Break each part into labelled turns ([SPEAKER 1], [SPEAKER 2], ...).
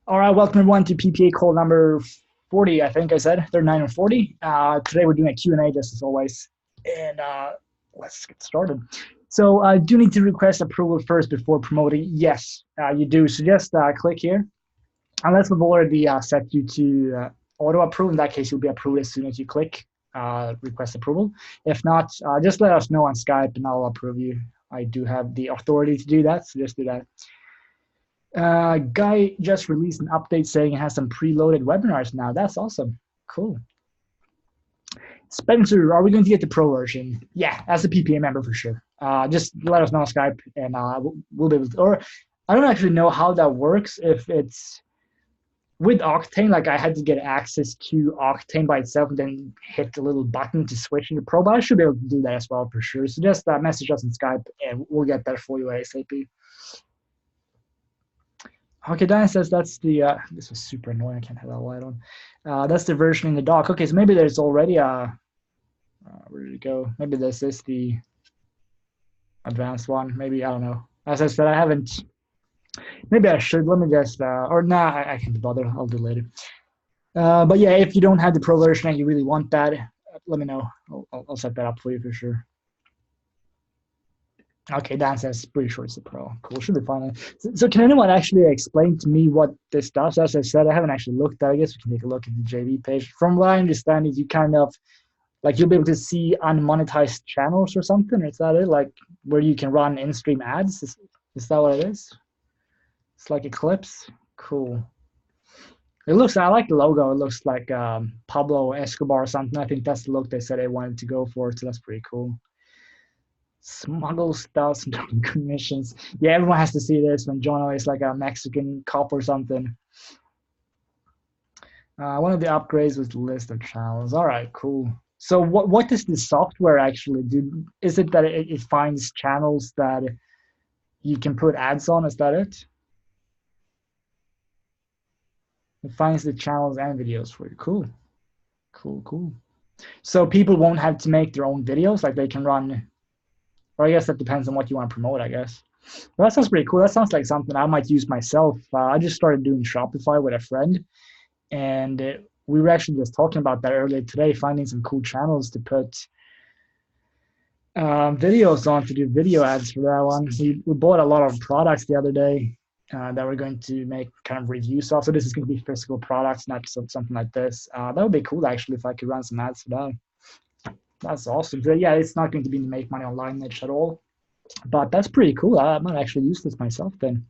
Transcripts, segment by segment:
[SPEAKER 1] All right, welcome everyone to PPA call number 40, I think I said, 39 or 40. Today we're doing a Q&A just as always, and let's get started. So I do need to request approval first before promoting. Yes, you do. So just click here. Unless we've already set you to auto approve, in that case, you'll be approved as soon as you click request approval. If not, just let us know on Skype and I'll approve you. I do have the authority to do that, so just do that. Guy just released an update saying it has some preloaded webinars now. That's awesome. Cool. Spencer, are we going to get the pro version? Yeah, as a PPA member for sure. Just let us know on Skype and we'll be able to, or I don't actually know how that works. If it's with Octane, like I had to get access to Octane by itself and then hit the little button to switch into Pro, but I should be able to do that as well for sure. So just message us on Skype and we'll get that for you ASAP. Okay, Diane says that's the, this is super annoying, I can't have that light on. That's the version in the dock. Okay, so maybe there's already a, where did it go? Maybe this is the advanced one. Maybe, I don't know. As I said, I haven't, maybe I should, let me just, or nah, I can't bother, I'll do later. But yeah, if you don't have the pro version and you really want that, let me know. I'll set that up for you for sure. Okay, Dan says pretty sure it's a pro. Cool, should be fine. So can anyone actually explain to me what this does? As I said, I haven't actually looked at it. I guess we can take a look at the JV page. From what I understand is you kind of, like you'll be able to see unmonetized channels or something. Is that it? Like where you can run in-stream ads? Is that what it is? It's like Eclipse? Cool. It looks, I like the logo. It looks like Pablo Escobar or something. I think that's the look they said they wanted to go for, so that's pretty cool. Smuggle stuff, commissions. Yeah, everyone has to see this when Jono is like a Mexican cop or something. One of the upgrades was the list of channels. All right, cool. So what does the software actually do? Is it that it finds channels that you can put ads on? Is that it? It finds the channels and videos for you. Cool. Cool, cool. So people won't have to make their own videos, like they can run, or I guess that depends on what you want to promote, I guess. Well, that sounds pretty cool. That sounds like something I might use myself. I just started doing Shopify with a friend, and we were actually just talking about that earlier today, finding some cool channels to put videos on to do video ads for that one. We bought a lot of products the other day that we're going to make kind of reviews of. So this is going to be physical products, not something like this. That would be cool, actually, if I could run some ads for that. That's awesome. So yeah, it's not going to be the make money online niche at all, but that's pretty cool. I might actually use this myself then.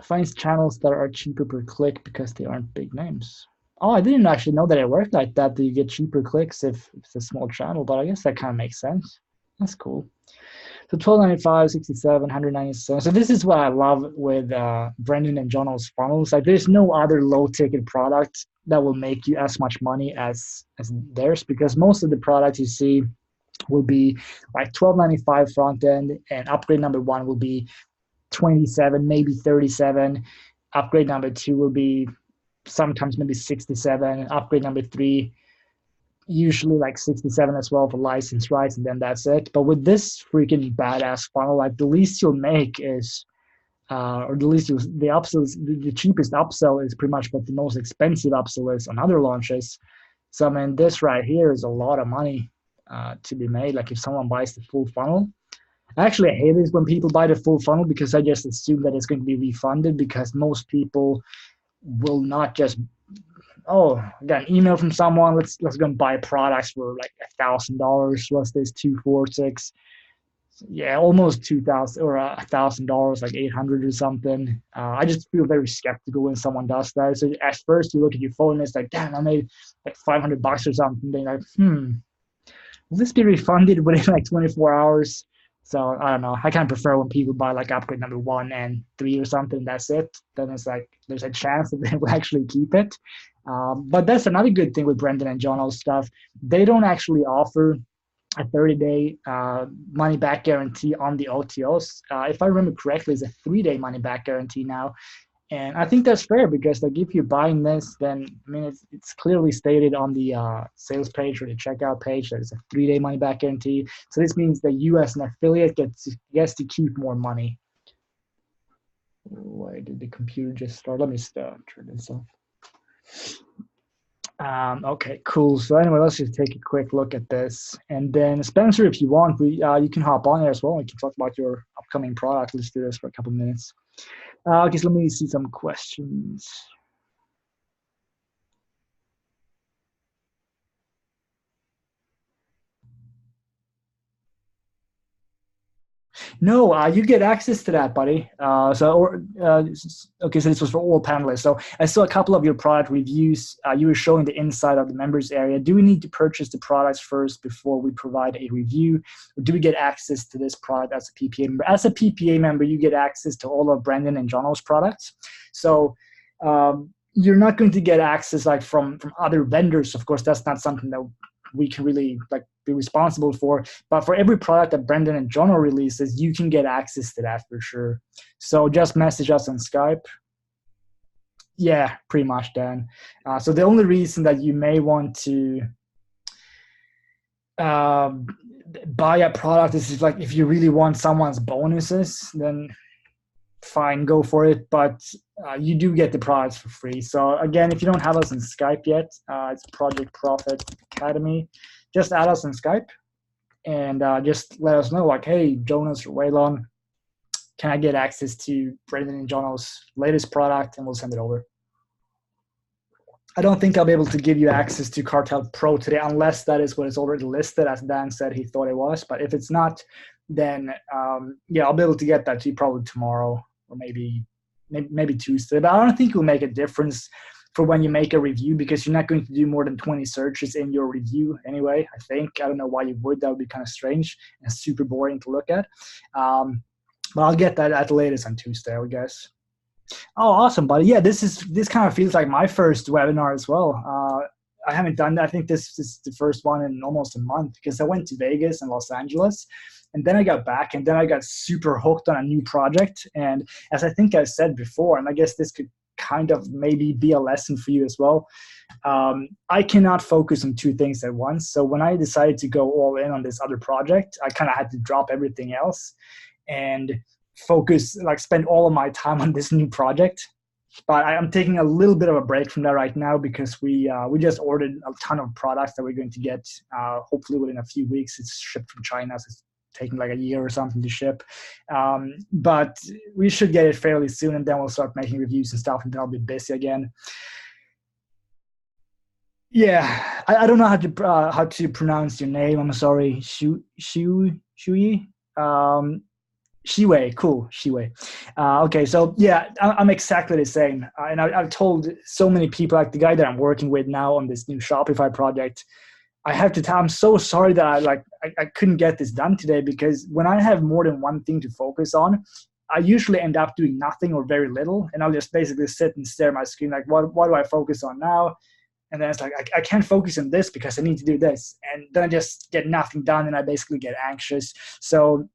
[SPEAKER 1] Finds channels that are cheaper per click because they aren't big names. Oh, I didn't actually know that it worked like that. That you get cheaper clicks if it's a small channel, but I guess that kind of makes sense. That's cool. So 12.95, 67, 197. So this is what I love with Brendan and Jono's funnels. Like there's no other low ticket product that will make you as much money as theirs, because most of the products you see will be like 12.95 front end, and upgrade number one will be 27, maybe 37. Upgrade number two will be sometimes maybe 67. Upgrade number three, usually like 67 as well for license rights, and then that's it. But with this freaking badass funnel, like the least you'll make is, or the least the upsell, the cheapest upsell is pretty much what the most expensive upsell is on other launches. So I mean, this right here is a lot of money to be made. Like if someone buys the full funnel, I actually hate this when people buy the full funnel because I just assume that it's going to be refunded, because most people will not just, oh, I got an email from someone, let's go and buy products for like $1,000. What's this, 246? Yeah, almost 2,000 or $1,000, like 800 or something. I just feel very skeptical when someone does that. So at first you look at your phone and it's like, damn, I made like $500 or something. Then you're like, will this be refunded within like 24 hours? So I don't know. I kind of prefer when people buy like upgrade number 1 and 3 or something. That's it. Then it's like there's a chance that they will actually keep it. But that's another good thing with Brendan and Jono's stuff. They don't actually offer a 30-day money back guarantee on the OTOs. If I remember correctly, it's a 3-day money back guarantee now. And I think that's fair, because like if you're buying this, then I mean it's clearly stated on the sales page or the checkout page that it's a 3-day money back guarantee. So this means that you as an affiliate gets to keep more money. Wait, did the computer just start? Let me turn this off. Okay, cool. So anyway, let's just take a quick look at this, and then Spencer, if you want, we you can hop on here as well. We can talk about your upcoming product. Let's do this for a couple of minutes. Okay, so let me see some questions. No, you get access to that, buddy. Okay, so this was for all panelists. So I saw a couple of your product reviews. You were showing the inside of the members area. Do we need to purchase the products first before we provide a review? Or do we get access to this product as a PPA member? As a PPA member, you get access to all of Brendan and Jono's products. So you're not going to get access like from other vendors. Of course, that's not something that we can really like be responsible for, but for every product that Brendan and Jono releases, you can get access to that for sure. So just message us on Skype. Yeah, pretty much, Dan. So the only reason that you may want to buy a product is like if you really want someone's bonuses, then fine, go for it. But you do get the products for free. So again, if you don't have us on Skype yet, it's Project Profit Academy. Just add us on Skype and just let us know, like, hey, Jonas or Waylon, can I get access to Brendan and Jono's latest product? And we'll send it over. I don't think I'll be able to give you access to Cartel Pro today unless that is what is already listed, as Dan said he thought it was. But if it's not, then yeah, I'll be able to get that to you probably tomorrow or maybe Tuesday. But I don't think it will make a difference for when you make a review because you're not going to do more than 20 searches in your review anyway, I think. I don't know why you would. That would be kind of strange and super boring to look at. But I'll get that at the latest on Tuesday, I would guess. Oh, awesome, buddy. Yeah, this kind of feels like my first webinar as well. I haven't done that. I think this is the first one in almost a month because I went to Vegas and Los Angeles, and then I got back, and then I got super hooked on a new project. And as I think I said before, and I guess this could kind of maybe be a lesson for you as well, I cannot focus on two things at once. So when I decided to go all in on this other project, I kind of had to drop everything else and focus, like spend all of my time on this new project. But I'm taking a little bit of a break from that right now because we just ordered a ton of products that we're going to get hopefully within a few weeks. It's shipped from China, so it's taking like a year or something to ship. But we should get it fairly soon, and then we'll start making reviews and stuff, and then I'll be busy again. Yeah, I don't know how to pronounce your name. I'm sorry, Shui. Shiwei, cool, Shiwei. Okay, so yeah, I'm exactly the same. And I've told so many people, like the guy that I'm working with now on this new Shopify project, I have to tell, I'm so sorry that I couldn't get this done today because when I have more than one thing to focus on, I usually end up doing nothing or very little. And I'll just basically sit and stare at my screen like, what do I focus on now? And then it's like, I can't focus on this because I need to do this. And then I just get nothing done and I basically get anxious. So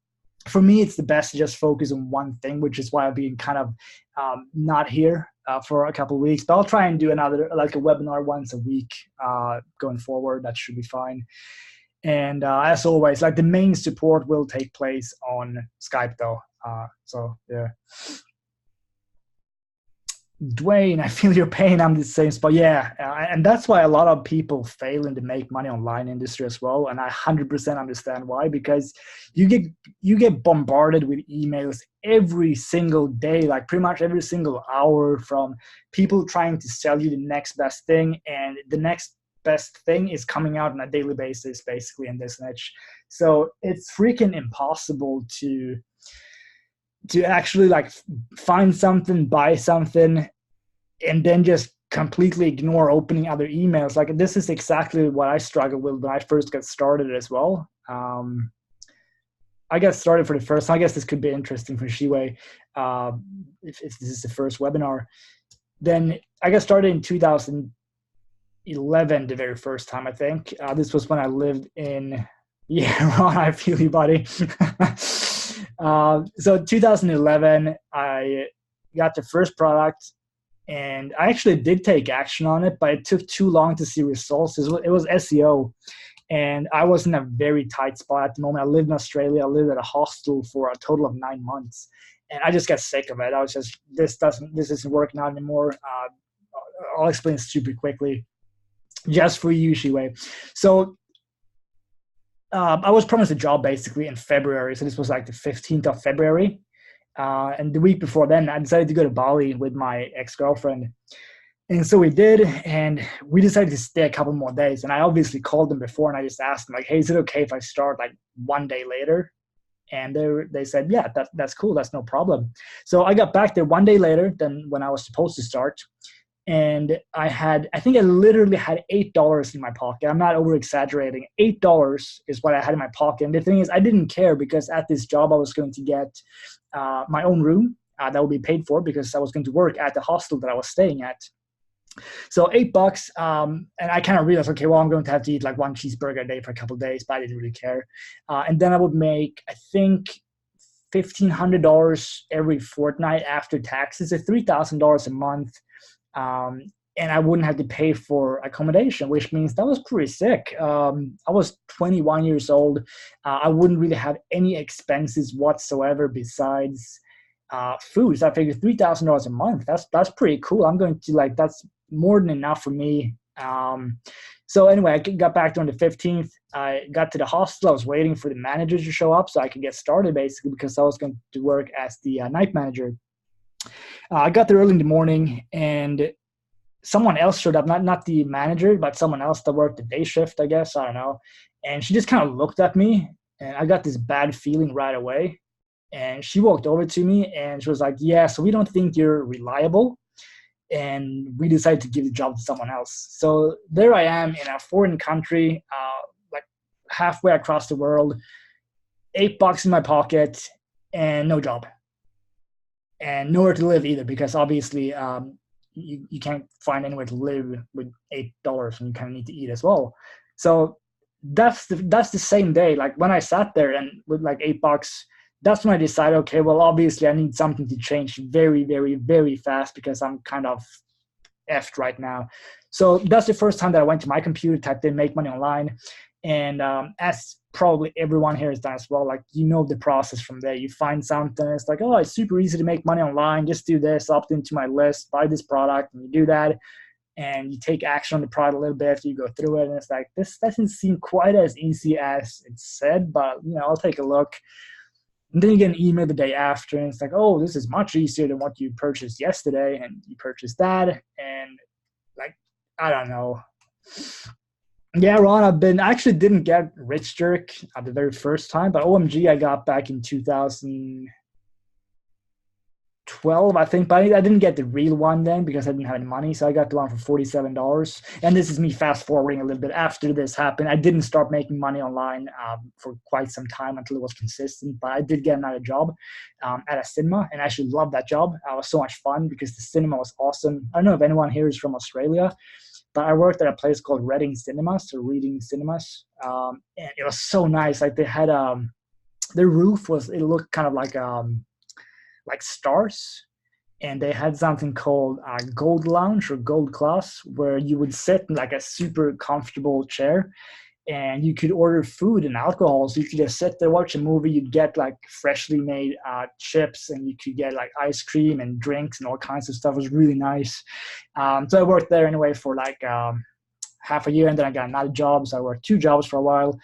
[SPEAKER 1] for me, it's the best to just focus on one thing, which is why I've been kind of not here for a couple of weeks. But I'll try and do another, like a webinar once a week going forward. That should be fine. And as always, like the main support will take place on Skype though. So yeah. Dwayne, I feel your pain. I'm the same spot. Yeah, and that's why a lot of people fail in the make money online industry as well. And I 100% understand why, because you get bombarded with emails every single day, like pretty much every single hour, from people trying to sell you the next best thing, and the next best thing is coming out on a daily basis, basically, in this niche. So it's freaking impossible to actually like find something, buy something, and then just completely ignore opening other emails. Like this is exactly what I struggled with when I first got started as well. I got started for the first time. I guess this could be interesting for Shiwei if this is the first webinar. Then I got started in 2011, the very first time, I think. This was when I lived in, yeah, Ron, I feel you, buddy. So 2011, I got the first product, and I actually did take action on it, but it took too long to see results. It was SEO, and I was in a very tight spot at the moment. I lived in Australia. I lived at a hostel for a total of 9 months, and I just got sick of it. I was just, this isn't working out anymore. I'll explain super quickly, just for you, Shiwei. So I was promised a job basically in February. So this was like the 15th of February. And the week before then, I decided to go to Bali with my ex-girlfriend. And so we did, and we decided to stay a couple more days. And I obviously called them before, and I just asked them, like, hey, is it okay if I start like one day later? And they said, yeah, that's cool. That's no problem. So I got back there one day later than when I was supposed to start. And I think I literally had $8 in my pocket. I'm not over exaggerating. $8 is what I had in my pocket. And the thing is, I didn't care because at this job, I was going to get my own room that would be paid for because I was going to work at the hostel that I was staying at. So $8, and I kind of realized, okay, well, I'm going to have to eat like one cheeseburger a day for a couple of days, but I didn't really care. And then I would make, I think, $1,500 every fortnight after taxes, so $3,000 a month. And I wouldn't have to pay for accommodation, which means that was pretty sick. I was 21 years old. I wouldn't really have any expenses whatsoever besides food. So I figured $3,000 a month. That's pretty cool. I'm going to that's more than enough for me. So anyway, I got back on the 15th. I got to the hostel. I was waiting for the manager to show up so I could get started basically because I was going to work as the night manager. I got there early in the morning and someone else showed up, not the manager, but someone else that worked the day shift, I guess. I don't know. And she just kind of looked at me and I got this bad feeling right away. And she walked over to me and she was like, yeah, so we don't think you're reliable. And we decided to give the job to someone else. So there I am in a foreign country, like halfway across the world, $8 in my pocket and no job. And nowhere to live either, because obviously you can't find anywhere to live with $8 and you kind of need to eat as well. So that's the same day. Like when I sat there and with like $8, that's when I decided, okay, well, obviously I need something to change very, very, very fast because I'm kind of effed right now. So that's the first time that I went to my computer, typed in make money online. And as probably everyone here has done as well, like, you know, the process from there. You find something, it's like, oh, it's super easy to make money online. Just do this, opt into my list, buy this product, and you do that. And you take action on the product a little bit, you go through it, and it's like, this doesn't seem quite as easy as it's said, but, you know, I'll take a look. And then you get an email the day after, and it's like, oh, this is much easier than what you purchased yesterday, and you purchased that, and like, I don't know. Yeah, Ron, I actually didn't get Rich Jerk at the very first time, but OMG I got back in 2012, I think, but I didn't get the real one then because I didn't have any money, so I got the one for $47. And this is me fast forwarding a little bit after this happened. I didn't start making money online for quite some time until it was consistent, but I did get another job at a cinema, and I actually loved that job. It was so much fun because the cinema was awesome. I don't know if anyone here is from Australia, but I worked at a place called Reading Cinemas, or Reading Cinemas, and it was so nice. Like they had the roof it looked kind of like stars, and they had something called Gold Lounge or Gold Class, where you would sit in like a super comfortable chair, and you could order food and alcohol. So you could just sit there, watch a movie. You'd get like freshly made chips, and you could get like ice cream and drinks and all kinds of stuff. It was really nice. So I worked there anyway for like half a year, and then I got another job. So I worked 2 jobs for a while,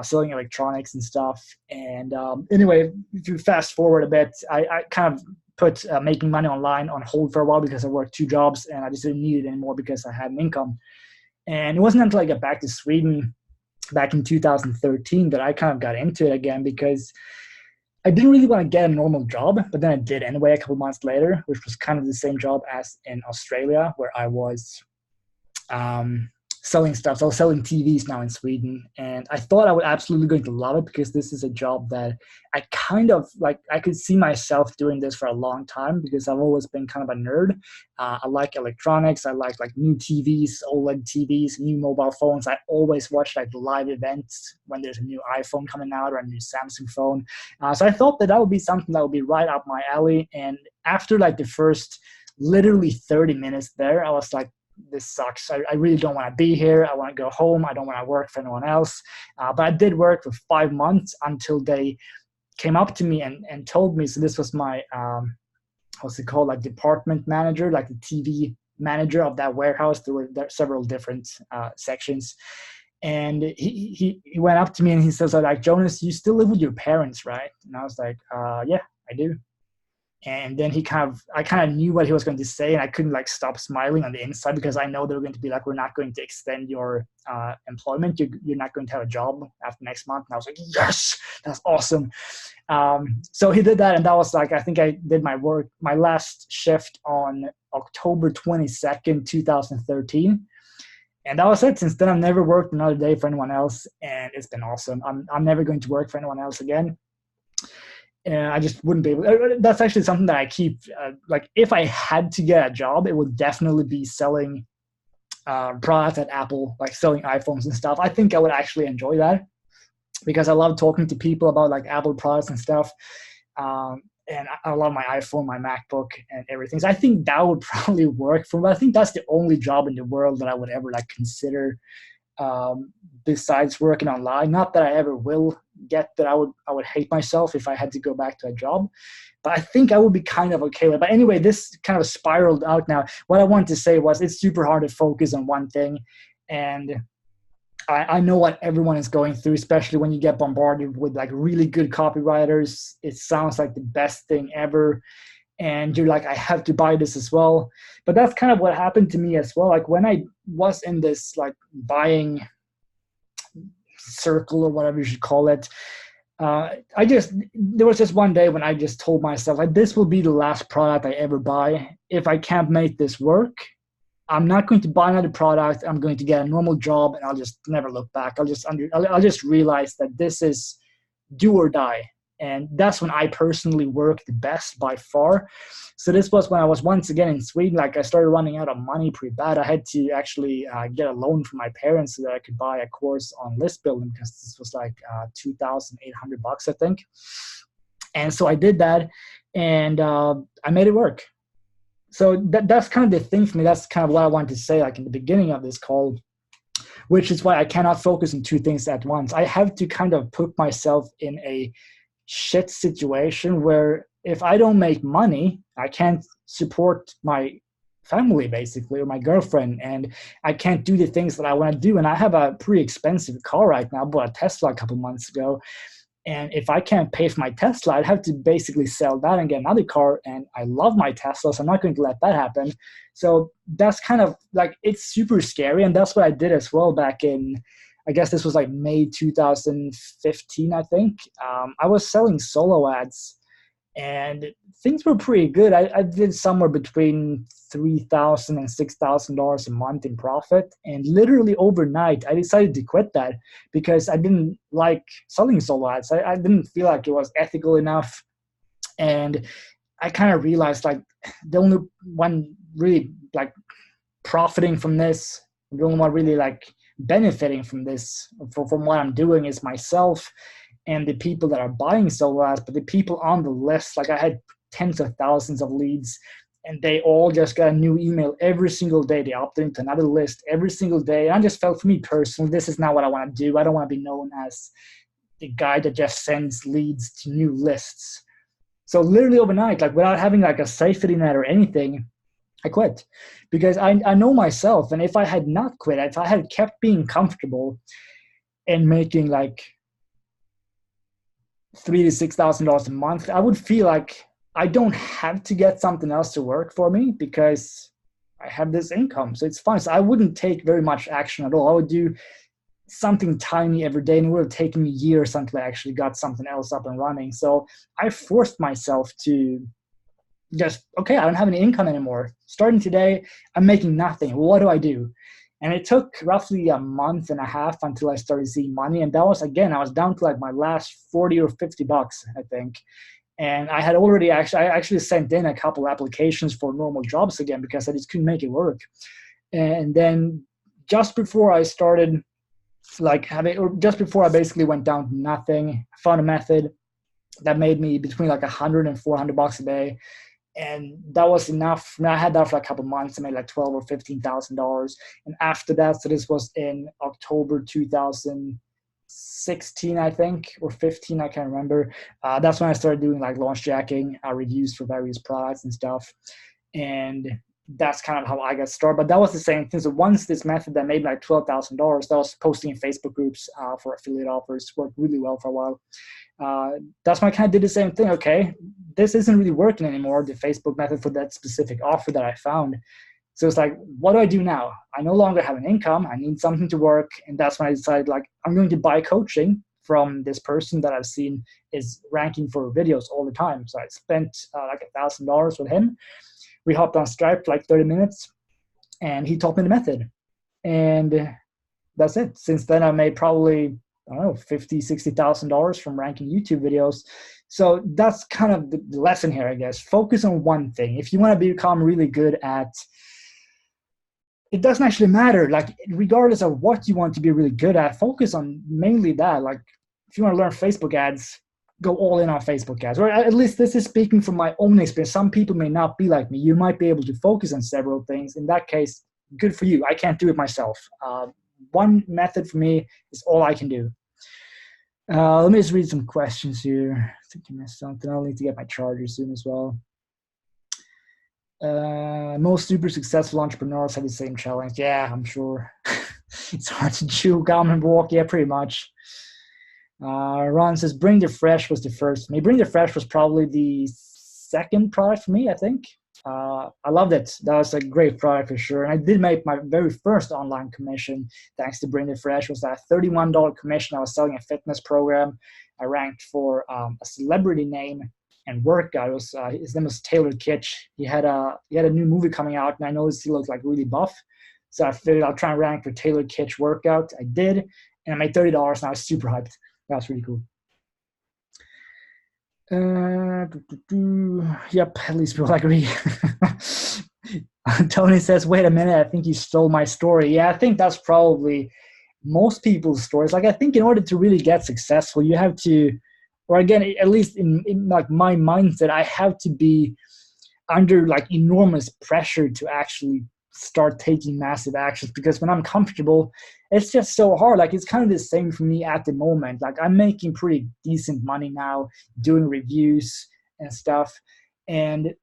[SPEAKER 1] selling electronics and stuff. And anyway, if you fast forward a bit, I kind of put making money online on hold for a while because I worked 2 jobs and I just didn't need it anymore because I had an income. And it wasn't until I got back to Sweden back in 2013 that I kind of got into it again, because I didn't really want to get a normal job, but then I did anyway a couple months later, which was kind of the same job as in Australia, where I was selling stuff. So I was selling TVs now in Sweden, and I thought I would absolutely going to love it because this is a job that I kind of like. I could see myself doing this for a long time because I've always been kind of a nerd. I like electronics. I like new TVs, OLED TVs, new mobile phones. I always watch like live events when there's a new iPhone coming out or a new Samsung phone. So I thought that would be something that would be right up my alley. And after like the first literally 30 minutes there, I was like, this sucks. I really don't want to be here. I want to go home. I don't want to work for anyone else. But I did work for 5 months until they came up to me and told me, so this was my, what's it called, like department manager, like the TV manager of that warehouse. There were several different sections. And he went up to me and he says, like, Jonas, you still live with your parents, right? And I was like, yeah, I do. And then I kind of knew what he was going to say, and I couldn't like stop smiling on the inside, because I know they were going to be like, we're not going to extend your employment. You're not going to have a job after next month. And I was like, yes, that's awesome. So he did that, and that was like, I think I did my last shift on October 22nd, 2013. And that was it. Since then, I've never worked another day for anyone else, and it's been awesome. I'm never going to work for anyone else again. I just wouldn't be able. That's actually something that I keep. Like, if I had to get a job, it would definitely be selling products at Apple, like selling iPhones and stuff. I think I would actually enjoy that, because I love talking to people about like Apple products and stuff. And I love my iPhone, my MacBook, and everything. So I think that would probably work for me. I think that's the only job in the world that I would ever like consider, besides working online. Not that I ever will get that. I would hate myself if I had to go back to a job, but I think I would be kind of okay with it. But anyway, this kind of spiraled out now. What I wanted to say was, it's super hard to focus on one thing, and I know what everyone is going through, especially when you get bombarded with like really good copywriters. It sounds like the best thing ever, and you're like, I have to buy this as well. But that's kind of what happened to me as well. Like, when I was in this like buying circle, or whatever you should call it, there was just one day when I just told myself, like, this will be the last product I ever buy. If I can't make this work, I'm not going to buy another product. I'm going to get a normal job, and I'll just never look back. I'll just realize that this is do or die. And that's when I personally work the best by far. So this was when I was once again in Sweden. Like, I started running out of money pretty bad. I had to actually get a loan from my parents so that I could buy a course on list building, because this was like $2,800, I think. And so I did that, and I made it work. So that's kind of the thing for me. That's kind of what I wanted to say, like in the beginning of this call, which is why I cannot focus on two things at once. I have to kind of put myself in a shit situation where if I don't make money, I can't support my family, basically, or my girlfriend, and I can't do the things that I want to do. And I have a pretty expensive car right now. I bought a Tesla a couple months ago. And if I can't pay for my Tesla, I'd have to basically sell that and get another car. And I love my Tesla, so I'm not going to let that happen. So that's kind of like, it's super scary. And that's what I did as well back in, I guess this was like May 2015, I think. I was selling solo ads, and things were pretty good. I did somewhere between $3,000 and $6,000 a month in profit. And literally overnight, I decided to quit that, because I didn't like selling solo ads. I didn't feel like it was ethical enough. And I kind of realized, like, the only one really like profiting from this, the only one really like benefiting from this, from what I'm doing, is myself and the people that are buying solo ads. But the people on the list, like, I had tens of thousands of leads, and they all just got a new email every single day. They opted into another list every single day. And I just felt, for me personally, this is not what I want to do. I don't want to be known as the guy that just sends leads to new lists. So literally overnight, like, without having like a safety net or anything, I quit, because I know myself. And if I had not quit, if I had kept being comfortable and making like $3,000 to $6,000 a month, I would feel like I don't have to get something else to work for me, because I have this income. So it's fine. So I wouldn't take very much action at all. I would do something tiny every day, and it would have taken me years until I actually got something else up and running. So I forced myself to just, okay, I don't have any income anymore. Starting today, I'm making nothing. What do I do? And it took roughly a month and a half until I started seeing money. And that was, again, I was down to like my last 40 or $50, I think. And I had already I actually sent in a couple applications for normal jobs again, because I just couldn't make it work. And then just before I started just before I basically went down to nothing, I found a method that made me between like $100 and $400 a day. And that was enough. I had that for a couple months. I made like $12,000 or $15,000. And after that, so this was in October 2016, 16, I think, or 15, I can't remember. That's when I started doing like launch jacking, reviews for various products and stuff. And that's kind of how I got started. But that was the same thing. So once this method that made like $12,000, that was posting in Facebook groups for affiliate offers, worked really well for a while. That's when I kind of did the same thing. Okay, this isn't really working anymore, the Facebook method for that specific offer that I found. So it's like, what do I do now? I no longer have an income. I need something to work. And that's when I decided, like, I'm going to buy coaching from this person that I've seen is ranking for videos all the time. So I spent like $1,000 with him. We hopped on Skype for like 30 minutes and he taught me the method. And that's it. Since then, I made probably, I don't know, $50,000, $60,000 from ranking YouTube videos. So that's kind of the lesson here, I guess. Focus on one thing. If you want to become really good at, it doesn't actually matter. Like, regardless of what you want to be really good at, focus on mainly that. Like, if you want to learn Facebook ads, go all in on Facebook ads. Or at least this is speaking from my own experience. Some people may not be like me. You might be able to focus on several things. In that case, good for you. I can't do it myself. One method for me is all I can do. Let me just read some questions here. I think you missed something. I'll need to get my charger soon as well. Most super successful entrepreneurs have the same challenge. Yeah, I'm sure. It's hard to chew gum and walk. Yeah, pretty much. Ron says, Bring the Fresh was the first for me. Bring the Fresh was probably the second product for me, I think. I loved it. That was a great product for sure. And I did make my very first online commission thanks to Bring the Fresh. It was a $31 commission. I was selling a fitness program. I ranked for a celebrity name and workout. It was his name was Taylor Kitsch. He had a new movie coming out, and I noticed he looked like really buff. So I figured I'll try and rank for Taylor Kitsch workout. I did, and I made $30, and I was super hyped. That was really cool. Yep, at least people agree. Tony says, wait a minute, I think you stole my story. Yeah, I think that's probably most people's stories. Like, I think in order to really get successful, you have to, or again, at least in like my mindset, I have to be under like enormous pressure to actually start taking massive actions, because when I'm comfortable, it's just so hard. Like, it's kind of the same for me at the moment. Like, I'm making pretty decent money now doing reviews and stuff. And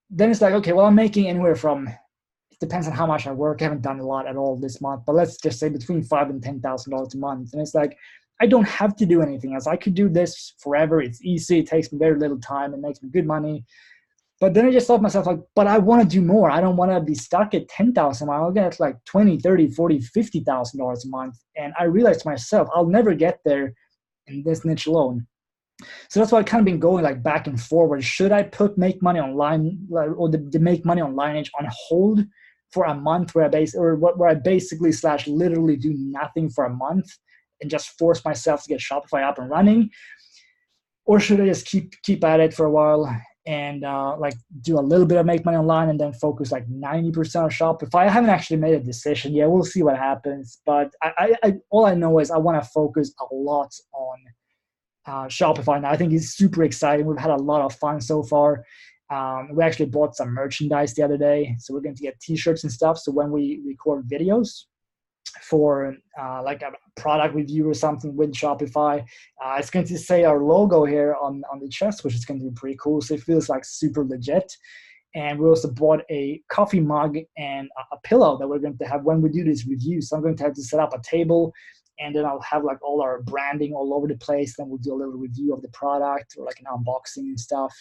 [SPEAKER 1] then it's like, okay, well, I'm making anywhere from, it depends on how much I work. I haven't done a lot at all this month, but let's just say between $5,000 and $10,000 a month. And it's like, I don't have to do anything else. I could do this forever. It's easy. It takes me very little time. It makes me good money. But then I just thought to myself, like, but I want to do more. I don't want to be stuck at 10,000. I'll get like 20, 30, 40, $50,000 a month. And I realized to myself, I'll never get there in this niche alone. So that's why I've kind of been going like back and forward. Should I put make money online, or the make money online edge on hold for a month where I basically / literally do nothing for a month and just force myself to get Shopify up and running? Or should I just keep at it for a while and like do a little bit of make money online and then focus like 90% on Shopify? I haven't actually made a decision yet. We'll see what happens. But I all I know is I want to focus a lot on Shopify now. I think it's super exciting. We've had a lot of fun so far. We actually bought some merchandise the other day. So we're going to get t-shirts and stuff. So when we record videos for like a product review or something with Shopify, it's going to say our logo here on the chest, which is going to be pretty cool. So it feels like super legit. And we also bought a coffee mug and a pillow that we're going to have when we do this review. So I'm going to have to set up a table, and then I'll have like all our branding all over the place. Then we'll do a little review of the product or like an unboxing and stuff.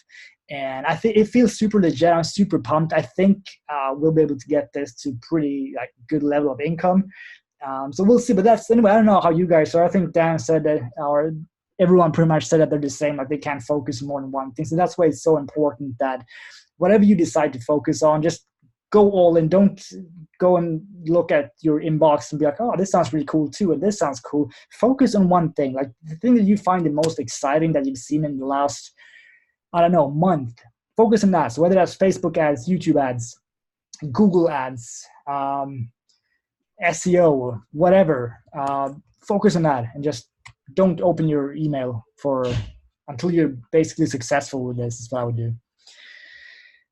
[SPEAKER 1] And I think it feels super legit. I'm super pumped. I think we'll be able to get this to pretty like good level of income. So we'll see. But that's, anyway, I don't know how you guys are. I think Dan said that, or everyone pretty much said that they're the same, like they can't focus more on one thing. So that's why it's so important that whatever you decide to focus on, just go all in. Don't go and look at your inbox and be like, oh, this sounds really cool too, and this sounds cool. Focus on one thing, like the thing that you find the most exciting that you've seen in the last, I don't know, month. Focus on that. So whether that's Facebook ads, YouTube ads, Google ads, SEO, whatever, focus on that, and just don't open your email until you're basically successful with this. Is what I would do.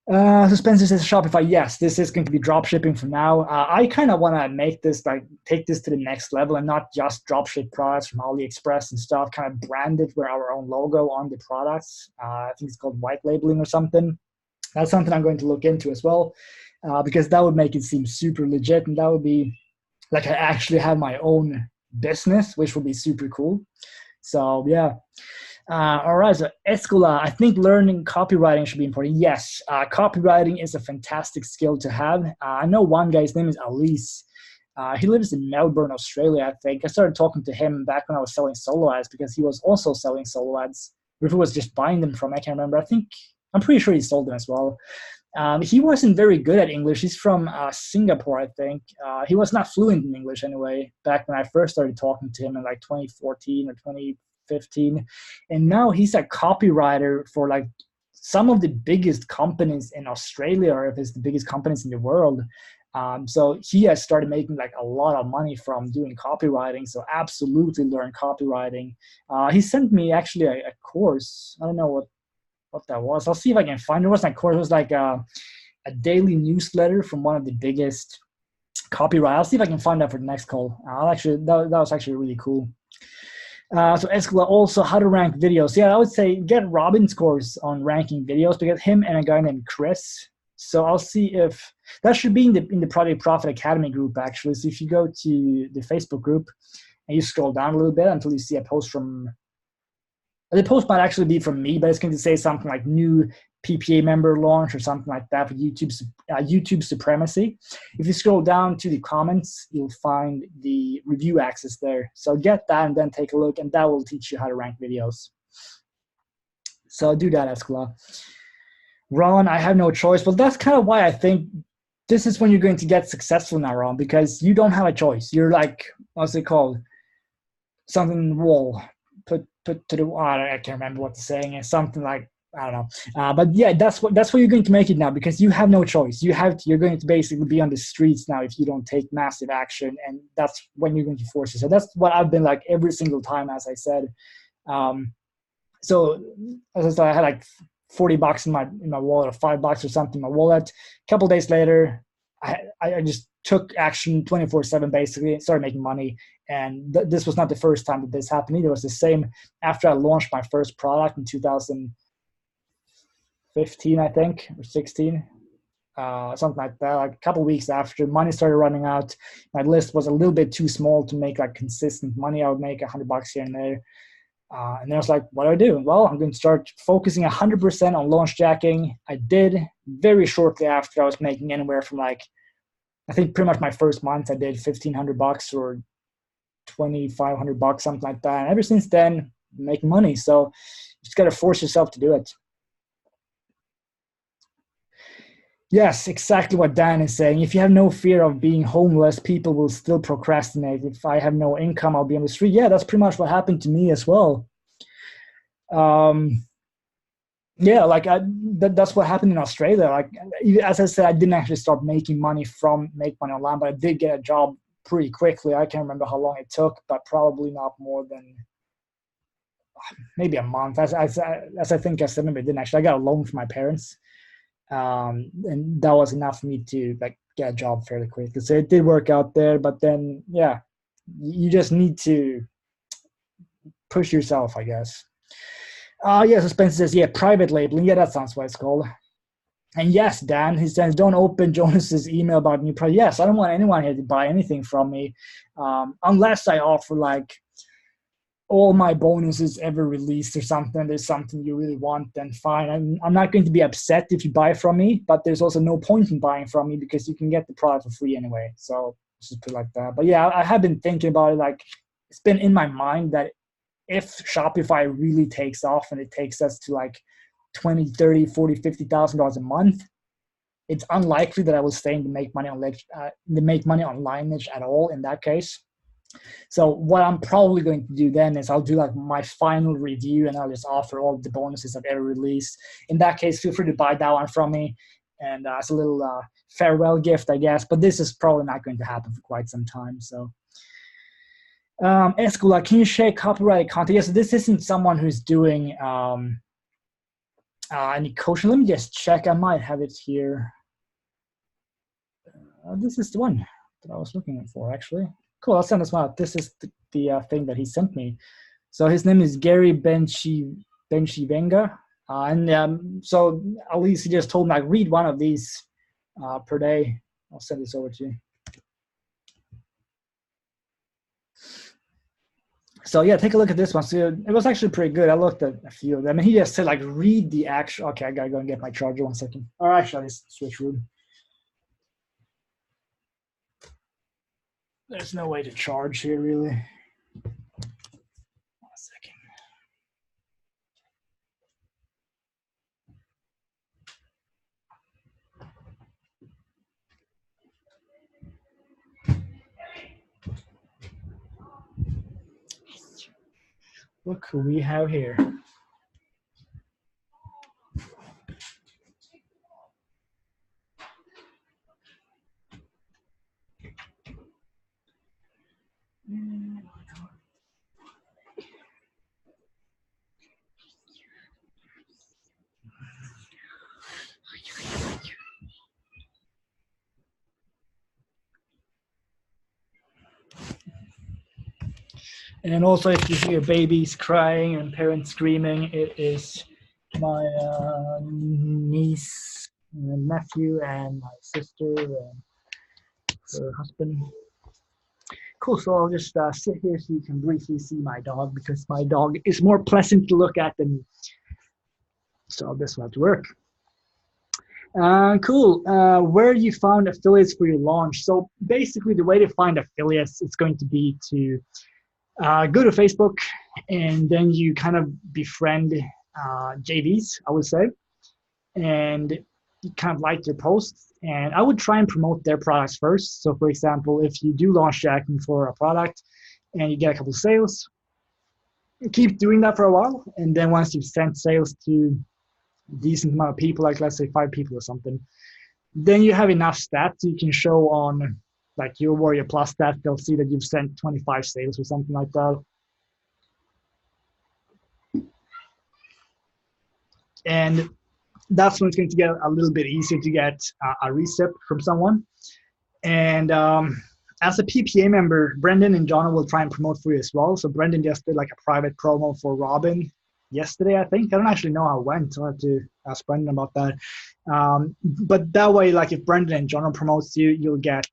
[SPEAKER 1] So Spencer says Shopify. Yes, this is going to be drop shipping from now. I kind of want to make this like take this to the next level and not just drop ship products from AliExpress and stuff. Kind of brand it with our own logo on the products. I think it's called white labeling or something. That's something I'm going to look into as well, because that would make it seem super legit, and that would be like I actually have my own business, which would be super cool. So yeah. All right, so Escola, I think learning copywriting should be important. Yes, copywriting is a fantastic skill to have. I know one guy, his name is Elise. He lives in Melbourne, Australia, I think. I started talking to him back when I was selling solo ads because he was also selling solo ads. Or if it was just buying them from, I can't remember. I'm pretty sure he sold them as well. He wasn't very good at English. He's from Singapore, I think. He was not fluent in English anyway, back when I first started talking to him in like 2014 or 2015. And now he's a copywriter for like some of the biggest companies in Australia, or if it's the biggest companies in the world. So he has started making like a lot of money from doing copywriting. So absolutely learn copywriting. He sent me actually a course. I don't know what that was. I'll see if I can find it. It wasn't a course. It was like a daily newsletter from one of the biggest copyright. I'll see if I can find that for the next call. That was actually really cool. So Escola, also how to rank videos. Yeah, I would say get Robin's course on ranking videos, because him and a guy named Chris. So I'll see if that should be in the Product Profit Academy group actually. So if you go to the Facebook group and you scroll down a little bit until you see a post from, the post might actually be from me, but it's going to say something like new PPA member launch or something like that for YouTube supremacy. If you scroll down to the comments, you'll find the review access there. So get that and then take a look, and that will teach you how to rank videos. So do that, Escola. Ron, I have no choice. Well, that's kind of why I think this is when you're going to get successful now, Ron, because you don't have a choice. You're like, what's it called? Something wall. Put to the water. I can't remember what the saying is. Something like, I don't know. But yeah, that's what you're going to make it now, because you have no choice. You're going to basically be on the streets now if you don't take massive action, and that's when you're going to force it. So that's what I've been like every single time, as I said. So as I said, I had like $40 in my wallet, or $5 or something in my wallet. A couple days later, I just took action 24/7 basically, and started making money. And this was not the first time that this happened either. It was the same after I launched my first product in 2015, I think, or 16, something like that. Like a couple of weeks after, money started running out. My list was a little bit too small to make like consistent money. I would make $100 here and there. And then I was like, what do I do? Well, I'm going to start focusing 100% on launch jacking. I did. Very shortly after, I was making anywhere from like, I think pretty much my first month, I did $1,500 or $2,500, something like that. And ever since then, making money. So you just got to force yourself to do it. Yes, exactly what Dan is saying. If you have no fear of being homeless, people will still procrastinate. If I have no income, I'll be on the street. Yeah, that's pretty much what happened to me as well. Yeah, like that's what happened in Australia. Like, as I said, I didn't actually start making money online, but I did get a job pretty quickly. I can't remember how long it took, but probably not more than maybe a month. As I think I said, maybe I didn't actually. I got a loan from my parents, and that was enough for me to like get a job fairly quickly. So it did work out there, but then yeah, you just need to push yourself, I guess. Yeah, so Spencer says, yeah, private labeling. Yeah, that sounds what it's called. And yes, Dan, he says, don't open Jonas's email about new product. Yes, I don't want anyone here to buy anything from me, unless I offer like all my bonuses ever released or something. There's something you really want, then fine. I'm not going to be upset if you buy from me, but there's also no point in buying from me because you can get the product for free anyway. So just put it like that. But yeah, I have been thinking about it. Like, it's been in my mind that if Shopify really takes off and it takes us to like 20, 30, 40, $50,000 a month, it's unlikely that I will stay in the make money online niche at all in that case. So what I'm probably going to do then is I'll do like my final review and I'll just offer all the bonuses I've ever released. In that case, feel free to buy that one from me. And it's a little farewell gift, I guess. But this is probably not going to happen for quite some time. So Escola, can you share copyrighted content? Yes, this isn't someone who's doing Any coaching? Let me just check. I might have it here. This is the one that I was looking for, actually. Cool, I'll send this one out. This is the thing that he sent me. So his name is Gary Benchivenga. So at least he just told me, like, read one of these per day. I'll send this over to you. So yeah, take a look at this one. So it was actually pretty good. I looked at a few of them, and he just said, like, read the actual. Okay, I gotta go and get my charger. 1 second. Or actually, let's switch room. There's no way to charge here, really. 1 second. Look who we have here. And also, if you hear babies crying and parents screaming, it is my niece, and nephew, and my sister, and her husband. Cool, so I'll just sit here so you can briefly see my dog, because my dog is more pleasant to look at than me. So this will have to work. Cool. Where you found affiliates for your launch. So basically, the way to find affiliates is going to be to go to Facebook, and then you kind of befriend JVs, I would say, and you kind of like their posts. And I would try and promote their products first. So for example, if you do launch jacking for a product and you get a couple of sales, keep doing that for a while. And then once you've sent sales to a decent amount of people, like let's say 5 people or something, then you have enough stats you can show on like your Warrior Plus stat. They'll see that you've sent 25 sales or something like that. And that's when it's going to get a little bit easier to get a recip from someone. And as a PPA member, Brendan and John will try and promote for you as well. So Brendan just did like a private promo for Robin yesterday, I think. I don't actually know how it went. I'll have to ask Brendan about that. But that way, like if Brendan and John promotes you, you'll get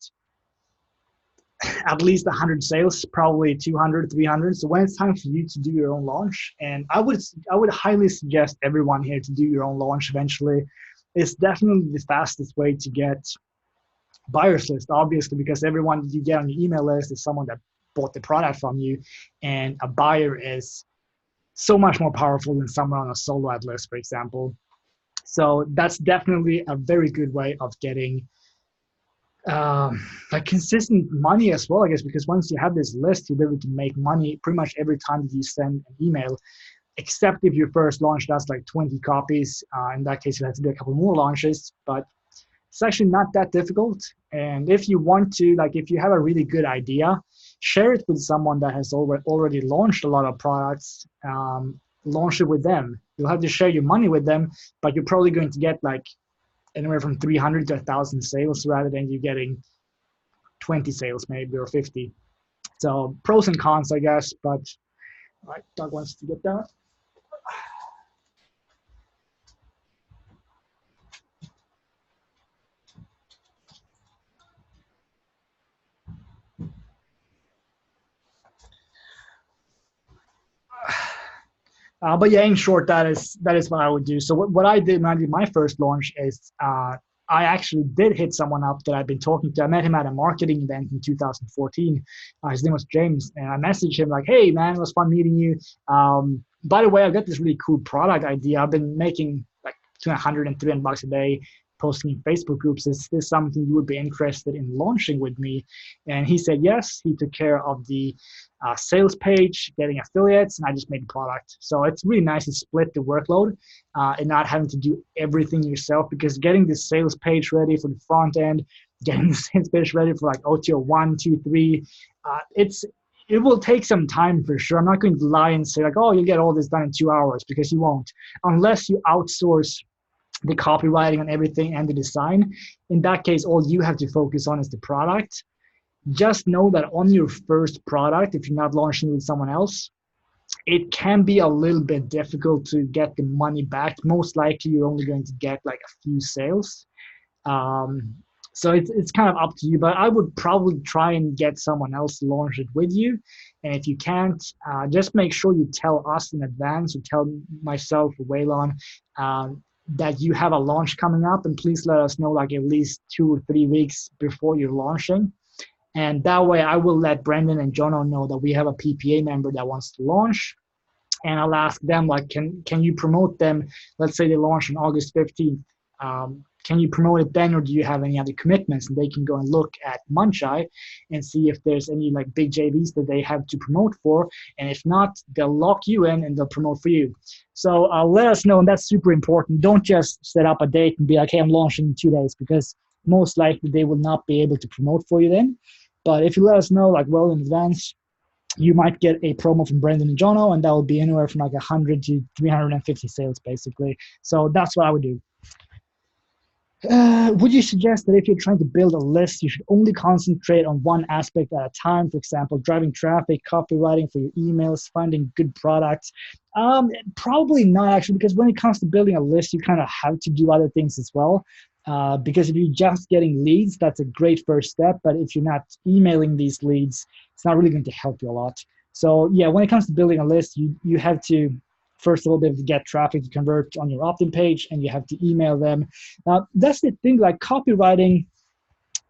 [SPEAKER 1] at least 100 sales, probably 200, 300. So when it's time for you to do your own launch, and I would highly suggest everyone here to do your own launch eventually. It's definitely the fastest way to get buyers list, obviously, because everyone you get on your email list is someone that bought the product from you, and a buyer is so much more powerful than someone on a solo ad list, for example. So that's definitely a very good way of getting like consistent money as well, I guess, because once you have this list, you'll be able to make money pretty much every time that you send an email, except if your first launch does like 20 copies. In that case, you have to do a couple more launches, but it's actually not that difficult. And if you want to, like if you have a really good idea, share it with someone that has already launched a lot of products, launch it with them. You'll have to share your money with them, but you're probably going to get like anywhere from 300 to 1,000 sales rather than you getting 20 sales maybe or 50. So pros and cons, I guess, but all right, Doug wants to get that. But yeah, in short, that is what I would do. So what I did when I did my first launch is I actually did hit someone up that I've been talking to. I met him at a marketing event in 2014. His name was James, and I messaged him like, "Hey man, it was fun meeting you. By the way, I've got this really cool product idea. I've been making like between 100 and 300 bucks a day posting in Facebook groups. Is this something you would be interested in launching with me?" And he said yes. He took care of the sales page, getting affiliates, and I just made the product. So it's really nice to split the workload and not having to do everything yourself, because getting the sales page ready for the front end, getting the sales page ready for like OTO 1, 2, 3, it's it will take some time for sure. I'm not going to lie and say like, oh, you'll get all this done in 2 hours, because you won't, unless you outsource the copywriting and everything and the design. In that case, all you have to focus on is the product. Just know that on your first product, if you're not launching with someone else, it can be a little bit difficult to get the money back. Most likely, you're only going to get like a few sales. Um, so it's kind of up to you, but I would probably try and get someone else to launch it with you. And if you can't, just make sure you tell us in advance, or tell myself or Waylon, that you have a launch coming up, and please let us know like at least 2 or 3 weeks before you're launching. And that way I will let Brendan and Jono know that we have a PPA member that wants to launch. And I'll ask them, like, can you promote them? Let's say they launch on August 15th. Can you promote it then, or do you have any other commitments? And they can go and look at Muncheye and see if there's any like big JVs that they have to promote for. And if not, they'll lock you in and they'll promote for you. So let us know, and that's super important. Don't just set up a date and be like, hey, I'm launching in 2 days, because most likely they will not be able to promote for you then. But if you let us know like well in advance, you might get a promo from Brendan and Jono, and that will be anywhere from like 100 to 350 sales basically. So that's what I would do. Would you suggest that if you're trying to build a list, you should only concentrate on one aspect at a time? For example, driving traffic, copywriting for your emails, finding good products? Probably not, actually, because when it comes to building a list, you kind of have to do other things as well. Because if you're just getting leads, that's a great first step. But if you're not emailing these leads, it's not really going to help you a lot. So yeah, when it comes to building a list, you have to first of all be able to get traffic to convert on your opt-in page, and you have to email them. Now, that's the thing, like copywriting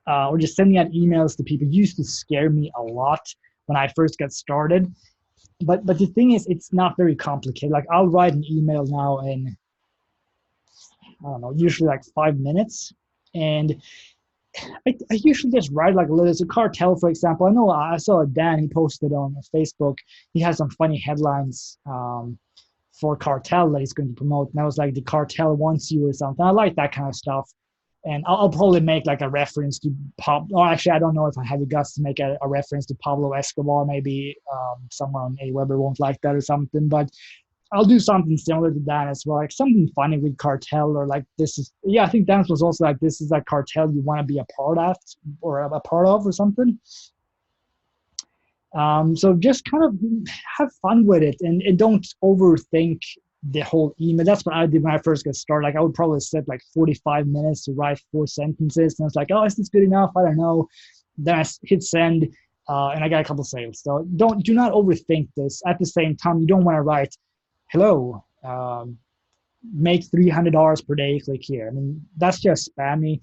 [SPEAKER 1] or just sending out emails to people used to scare me a lot when I first got started. But the thing is, it's not very complicated. Like I'll write an email now in, I don't know, usually like 5 minutes. And I usually just write like a little, it's a cartel, for example. I know I saw Dan, he posted on Facebook, he has some funny headlines for cartel that he's going to promote. And I was like, the cartel wants you or something. I like that kind of stuff. And I'll probably make like a reference to or actually, I don't know if I have the guts to make a reference to Pablo Escobar. Maybe someone on Aweber won't like that or something, but I'll do something similar to that as well. Like something funny with cartel, or like this is, yeah, I think Dan's was also like, this is a cartel you want to be a part of or something. So just kind of have fun with it, and don't overthink the whole email. That's what I did when I first got started. Like I would probably set like 45 minutes to write 4 sentences, and I was like, oh, is this good enough? I don't know. Then I hit send, and I got a couple sales. So do not overthink this. At the same time, you don't want to write, hello, make $300 per day, click here. I mean, that's just spammy.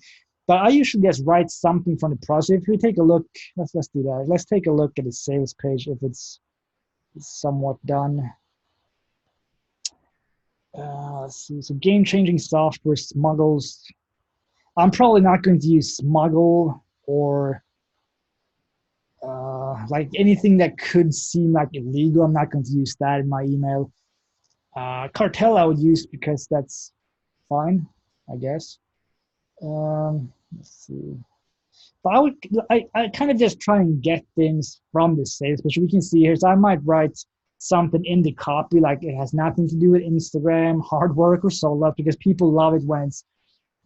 [SPEAKER 1] But I usually just write something from the process. If we take a look, let's do that. Let's take a look at the sales page if it's somewhat done. Let's see. So game-changing software, Smuggles. I'm probably not going to use Smuggle or like anything that could seem like illegal. I'm not going to use that in my email. Cartel I would use because that's fine, I guess. Let's see. But I kind of just try and get things from the sales page. We can see here, so I might write something in the copy, like it has nothing to do with Instagram, hard work, or solo, because people love it when it's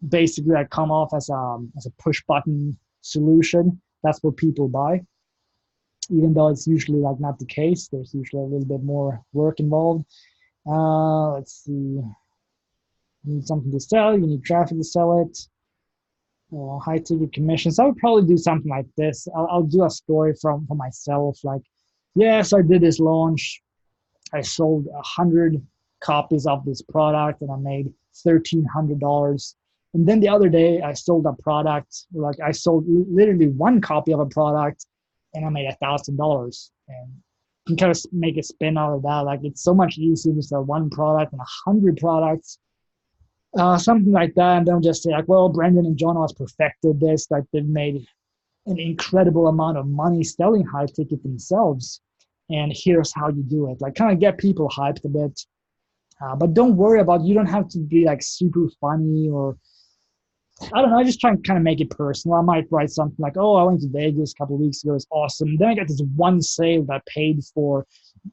[SPEAKER 1] basically like come off as a push button solution. That's what people buy, even though it's usually like not the case. There's usually a little bit more work involved. Let's see. You need something to sell. You need traffic to sell it. High ticket commissions. I would probably do something like this. I'll do a story for myself. Like, yes, I did this launch. I sold 100 copies of this product and I made $1,300. And then the other day I sold a product, like I sold literally 1 copy of a product and I made $1,000. And you can kind of make a spin out of that. Like it's so much easier to sell 1 product than 100 products. Something like that, and don't just say like, well, Brendan and Jono has perfected this, like they've made an incredible amount of money selling high ticket themselves, and here's how you do it. Like kind of get people hyped a bit, but don't worry about, you don't have to be like super funny or I don't know. I just try and kind of make it personal. I might write something like, "Oh, I went to Vegas a couple of weeks ago. It's awesome." Then I got this one sale that paid for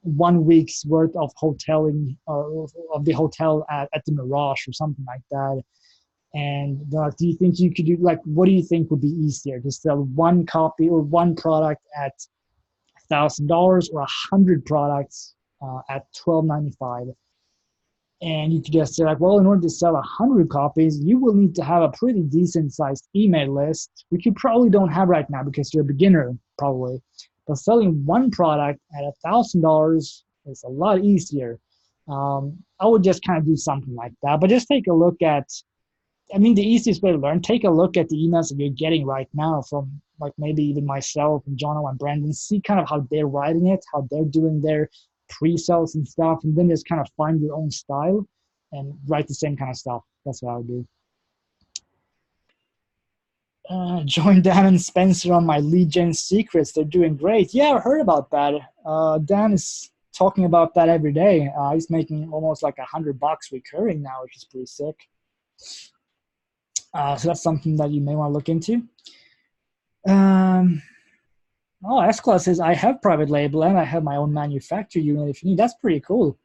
[SPEAKER 1] 1 week's worth of hoteling of the hotel at the Mirage or something like that. And do you think you could do like what do you think would be easier to sell one copy or one product at $1,000 or 100 products at $12.95? And you could just say like, well, in order to sell 100 copies, you will need to have a pretty decent sized email list, which you probably don't have right now because you're a beginner, probably. But selling one product at $1,000 is a lot easier. I would just kind of do something like that. But just take a look at, I mean, the easiest way to learn, take a look at the emails that you're getting right now from like maybe even myself and Jono and Brandon, see kind of how they're writing it, how they're doing their pre-sales and stuff, and then just kind of find your own style and write the same kind of stuff. That's what I would do. Join Dan and Spencer on my lead gen secrets. They're doing great. Yeah, I heard about that. Dan is talking about that every day. He's making almost like $100 recurring now, which is pretty sick. So that's something that you may want to look into. S-Class says, I have private label and I have my own manufacturer unit if you need. That's pretty cool.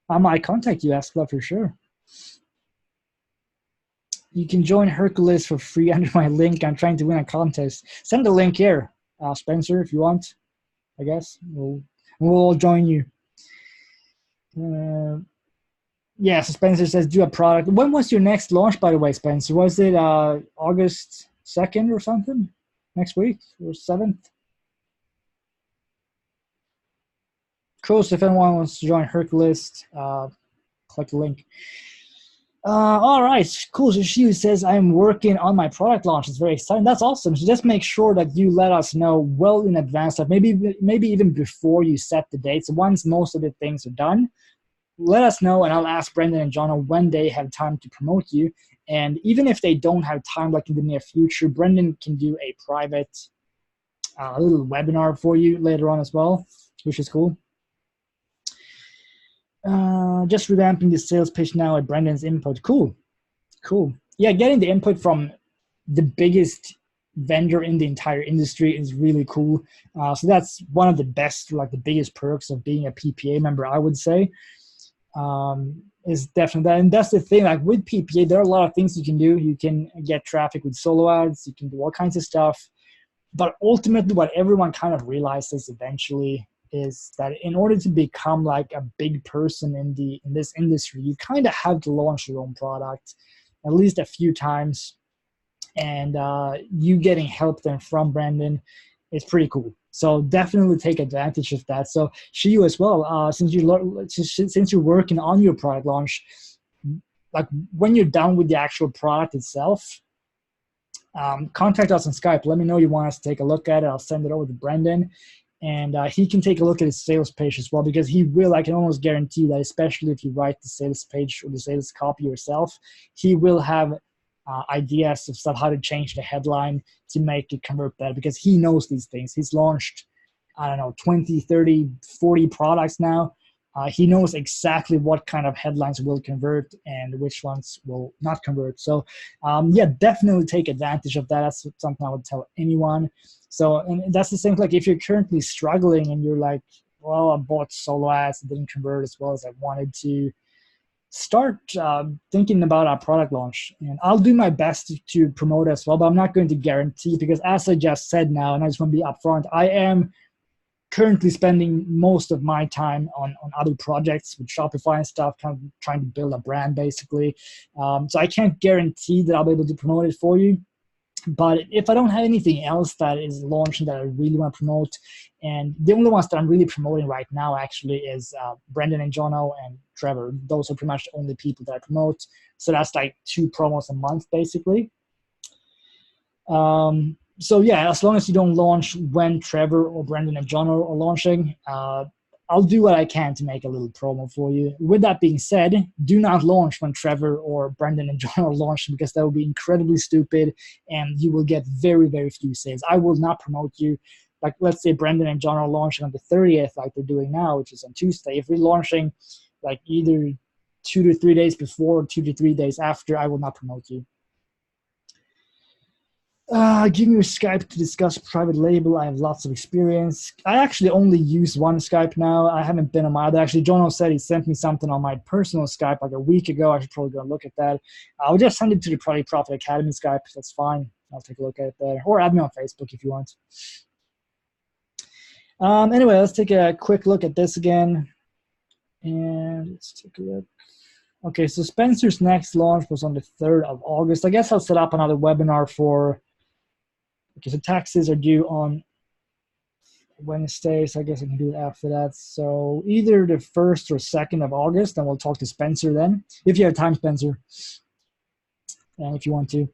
[SPEAKER 1] I might contact you, S-Class, for sure. You can join Hercules for free under my link. I'm trying to win a contest. Send the link here, Spencer, if you want. I guess we'll all join you. Yeah, so Spencer says, do a product. When was your next launch, by the way, Spencer? Was it August 2nd or something? Next week or 7th? Cool. So if anyone wants to join Hercules, click the link. All right, cool. So she says, I'm working on my product launch. It's very exciting. That's awesome. So just make sure that you let us know well in advance, that maybe even before you set the dates. Once most of the things are done, let us know, and I'll ask Brendan and Jono when they have time to promote you. And even if they don't have time, like in the near future, Brendan can do a private little webinar for you later on as well, which is cool. Just revamping the sales page now at Brendan's input. Cool. Yeah, getting the input from the biggest vendor in the entire industry is really cool. So that's one of the best, like the biggest perks of being a PPA member, I would say. Is definitely that. And that's the thing, like with PPA, there are a lot of things you can do. You can get traffic with solo ads, you can do all kinds of stuff. But ultimately, what everyone kind of realizes eventually is that in order to become like a big person in this industry, you kind of have to launch your own product at least a few times. And you getting help then from Brandon is pretty cool. So definitely take advantage of that. So Shiyu as well, since you're working on your product launch, like when you're done with the actual product itself, contact us on Skype. Let me know you want us to take a look at it. I'll send it over to Brendan, and he can take a look at his sales page as well, because he will, I can almost guarantee that, especially if you write the sales page or the sales copy yourself, he will have ideas of stuff, how to change the headline to make it convert better, because he knows these things. He's launched, I don't know, 20, 30, 40 products now. He knows exactly what kind of headlines will convert and which ones will not convert. So yeah, definitely take advantage of that. That's something I would tell anyone. So, and that's the same, like if you're currently struggling and you're like, well, I bought solo ads, it didn't convert as well as I wanted to, start thinking about our product launch. And I'll do my best to promote as well, but I'm not going to guarantee, because as I just said now, and I just want to be upfront, I am currently spending most of my time on other projects with Shopify and stuff, kind of trying to build a brand basically. So I can't guarantee that I'll be able to promote it for you. But if I don't have anything else that is launching that I really want to promote, and the only ones that I'm really promoting right now actually is Brendan and Jono and Trevor. Those are pretty much the only people that I promote. So that's like 2 promos a month basically. So yeah, as long as you don't launch when Trevor or Brendan and Jono are launching, I'll do what I can to make a little promo for you. With that being said, do not launch when Trevor or Brendan and John are launching, because that will be incredibly stupid and you will get very, very few sales. I will not promote you. Like, let's say Brendan and John are launching on the 30th, like they're doing now, which is on Tuesday. If we're launching like either 2 to 3 days before or 2 to 3 days after, I will not promote you. Give me your Skype to discuss private label. I have lots of experience. I actually only use one Skype now. I haven't been on my other. Actually, Jono said he sent me something on my personal Skype like a week ago. I should probably go and look at that. I'll just send it to the Probably Profit Academy Skype. That's fine. I'll take a look at it there. Or add me on Facebook if you want. Anyway, let's take a quick look at this again. And let's take a look. Okay, so Spencer's next launch was on the 3rd of August. I guess I'll set up another webinar for, because the taxes are due on Wednesday, so I guess I can do it after that. So either the 1st or 2nd of August, and we'll talk to Spencer then, if you have time, Spencer, and if you want to.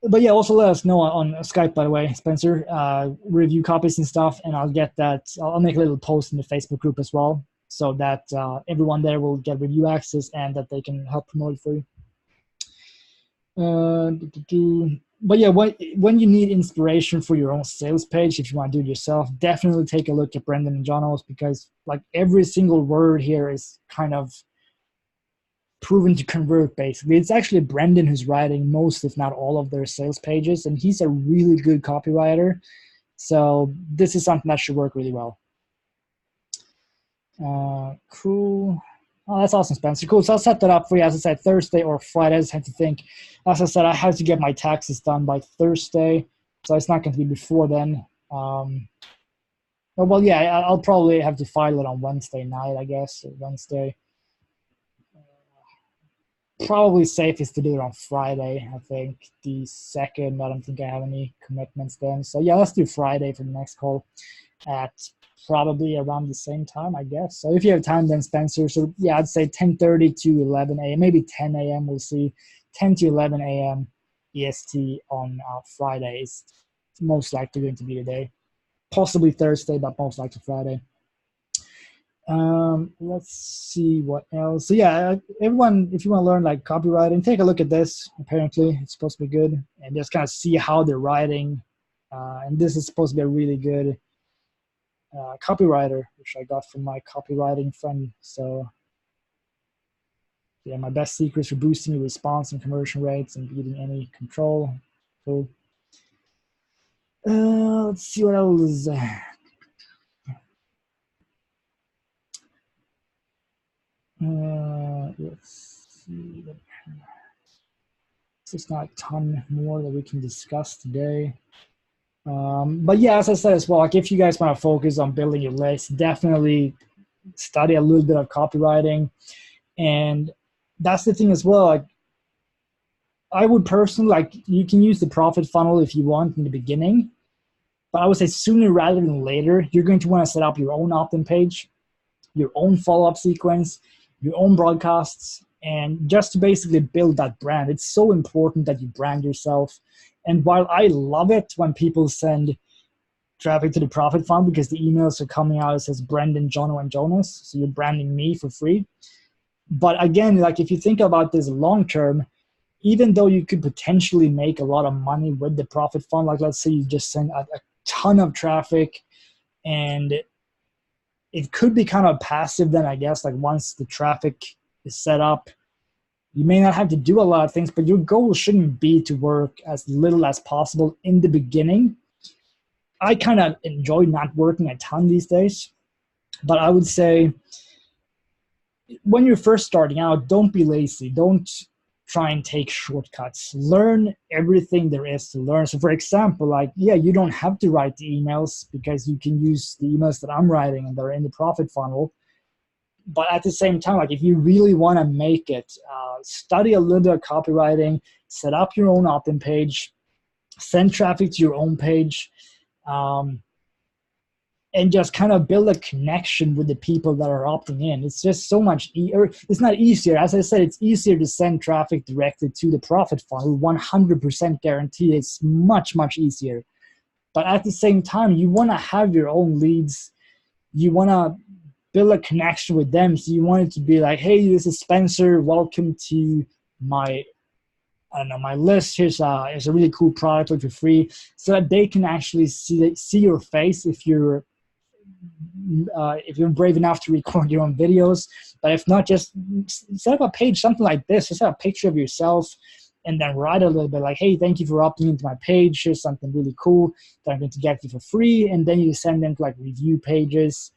[SPEAKER 1] But yeah, also let us know on Skype, by the way, Spencer, review copies and stuff, and I'll get that. I'll make a little post in the Facebook group as well, so that everyone there will get review access and that they can help promote it for you. But yeah, when you need inspiration for your own sales page, if you want to do it yourself, definitely take a look at Brendan and Jono's, because like every single word here is kind of proven to convert, basically. It's actually Brendan who's writing most, if not all, of their sales pages, and he's a really good copywriter. So this is something that should work really well. Cool. Oh, that's awesome, Spencer. Cool. So I'll set that up for you, as I said, Thursday or Friday. I just have to think. As I said, I have to get my taxes done by Thursday, so it's not going to be before then. Well, yeah, I'll probably have to file it on Wednesday night, I guess, or Wednesday. Probably safest to do it on Friday, I think, the 2nd. I don't think I have any commitments then. So yeah, let's do Friday for the next call at probably around the same time, I guess. So if you have time then, Spencer, so yeah, I'd say 10:30 to 11 a.m., maybe 10 a.m., we'll see. 10 to 11 a.m. EST on Friday is most likely going to be the day. Possibly Thursday, but most likely Friday. Let's see what else. So yeah, everyone, if you want to learn like copywriting, take a look at this. Apparently it's supposed to be good, and just kind of see how they're writing. And this is supposed to be a really good copywriter, which I got from my copywriting friend. So yeah, my best secrets for boosting your response and conversion rates and beating any control. Cool. Let's see what else. Let's see. There's not a ton more that we can discuss today. But yeah, as I said as well, like if you guys want to focus on building your list, definitely study a little bit of copywriting. And that's the thing as well. Like I would personally, like you can use the profit funnel if you want in the beginning, but I would say sooner rather than later, you're going to want to set up your own opt-in page, your own follow-up sequence, your own broadcasts, and just to basically build that brand. It's so important that you brand yourself. And while I love it when people send traffic to the profit funnel because the emails are coming out, it says Brendan, Jono, and Jonas, so you're branding me for free. But again, like if you think about this long term, even though you could potentially make a lot of money with the profit funnel, like let's say you just send a ton of traffic, and it could be kind of passive then, I guess, like once the traffic is set up, you may not have to do a lot of things, but your goal shouldn't be to work as little as possible in the beginning. I kind of enjoy not working a ton these days, but I would say when you're first starting out, don't be lazy. Don't try and take shortcuts. Learn everything there is to learn. So for example, like, yeah, you don't have to write the emails because you can use the emails that I'm writing and they're in the profit funnel. But at the same time, like if you really want to make it, study a little bit of copywriting, set up your own opt-in page, send traffic to your own page, and just kind of build a connection with the people that are opting in. It's just so much it's not easier. As I said, it's easier to send traffic directly to the profit funnel. 100% guaranteed. It's much, much easier. But at the same time, you want to have your own leads. You want to build a connection with them. So you want it to be like, hey, this is Spencer. Welcome to my, I don't know, my list. Here's a really cool product for free, so that they can actually see your face if you're brave enough to record your own videos. But if not, just set up a page, something like this. Just have a picture of yourself, and then write a little bit like, hey, thank you for opting into my page. Here's something really cool that I'm going to get you for free. And then you send them to like review pages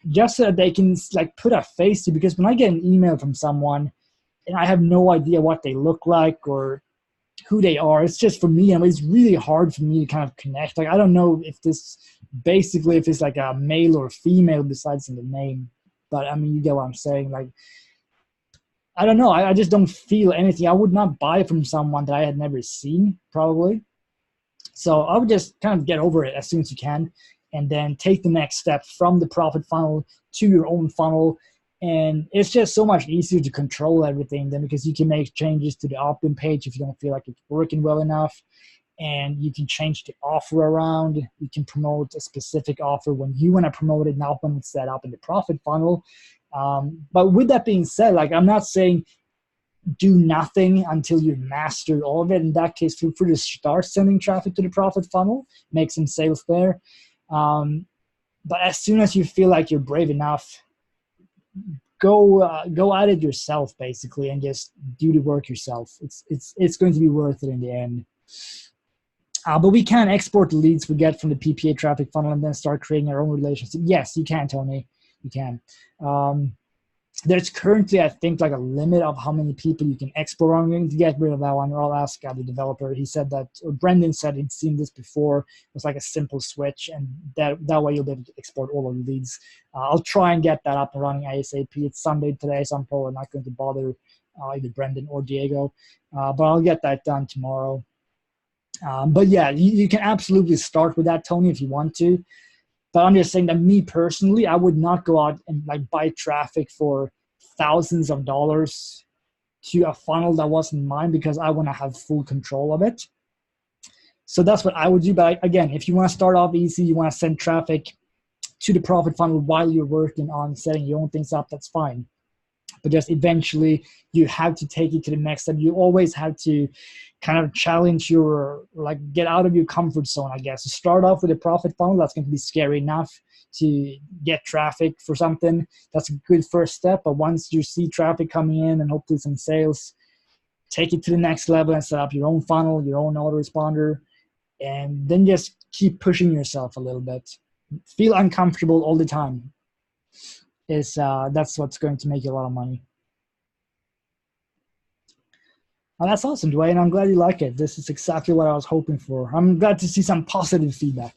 [SPEAKER 1] just so that they can like put a face to, because when I get an email from someone and I have no idea what they look like or who they are, it's just for me, it's really hard for me to kind of connect. Like, I don't know if this, basically, if it's like a male or female besides in the name, but I mean, you get what I'm saying. Like, I don't know. I just don't feel anything. I would not buy from someone that I had never seen, probably. So I would just kind of get over it as soon as you can, and then take the next step from the profit funnel to your own funnel. And it's just so much easier to control everything then, because you can make changes to the opt-in page if you don't feel like it's working well enough. And you can change the offer around. You can promote a specific offer when you want to promote it, not when it's set up in the profit funnel. But with that being said, like, I'm not saying do nothing until you master all of it. In that case, feel free to start sending traffic to the profit funnel, make some sales there. But as soon as you feel like you're brave enough, go at it yourself, basically, and just do the work yourself. It's going to be worth it in the end. But we can export the leads we get from the PPA traffic funnel and then start creating our own relationship. Yes, you can, Tony. You can. There's currently, I think, like a limit of how many people you can export. I'm going to get rid of that one, or I'll ask the developer. He said that, or Brendan said he'd seen this before. It was like a simple switch, and that way you'll be able to export all of the leads. I'll try and get that up and running ASAP. It's Sunday today, so I'm probably not going to bother either Brendan or Diego, but I'll get that done tomorrow. But yeah, you can absolutely start with that, Tony, if you want to. But I'm just saying that me personally, I would not go out and like buy traffic for thousands of dollars to a funnel that wasn't mine, because I want to have full control of it. So that's what I would do. But again, if you want to start off easy, you want to send traffic to the profit funnel while you're working on setting your own things up, that's fine. But just eventually you have to take it to the next step. You always have to kind of challenge like get out of your comfort zone, I guess. So start off with a profit funnel. That's going to be scary enough to get traffic for something. That's a good first step. But once you see traffic coming in and hopefully some sales, take it to the next level and set up your own funnel, your own autoresponder, and then just keep pushing yourself a little bit. Feel uncomfortable all the time. That's what's going to make you a lot of money. Oh, that's awesome, Dwayne. I'm glad you like it. This is exactly what I was hoping for. I'm glad to see some positive feedback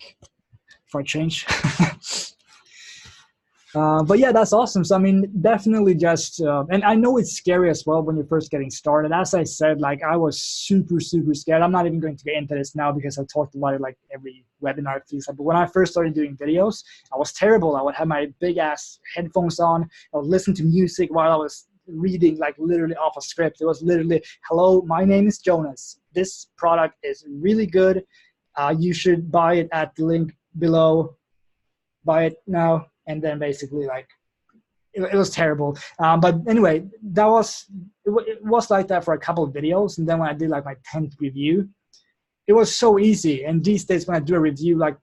[SPEAKER 1] for a change. But yeah, that's awesome. So, I mean, definitely just, and I know it's scary as well when you're first getting started. As I said, like, I was super, super scared. I'm not even going to get into this now because I talked about it like every webinar it feels like. But when I first started doing videos, I was terrible. I would have my big ass headphones on. I would listen to music while I was reading, like, literally off a script. It was literally, hello, my name is Jonas. This product is really good. You should buy it at the link below. Buy it now. And then basically, like, it was terrible. But anyway, it was like that for a couple of videos. And then when I did like my 10th review, it was so easy. And these days when I do a review, like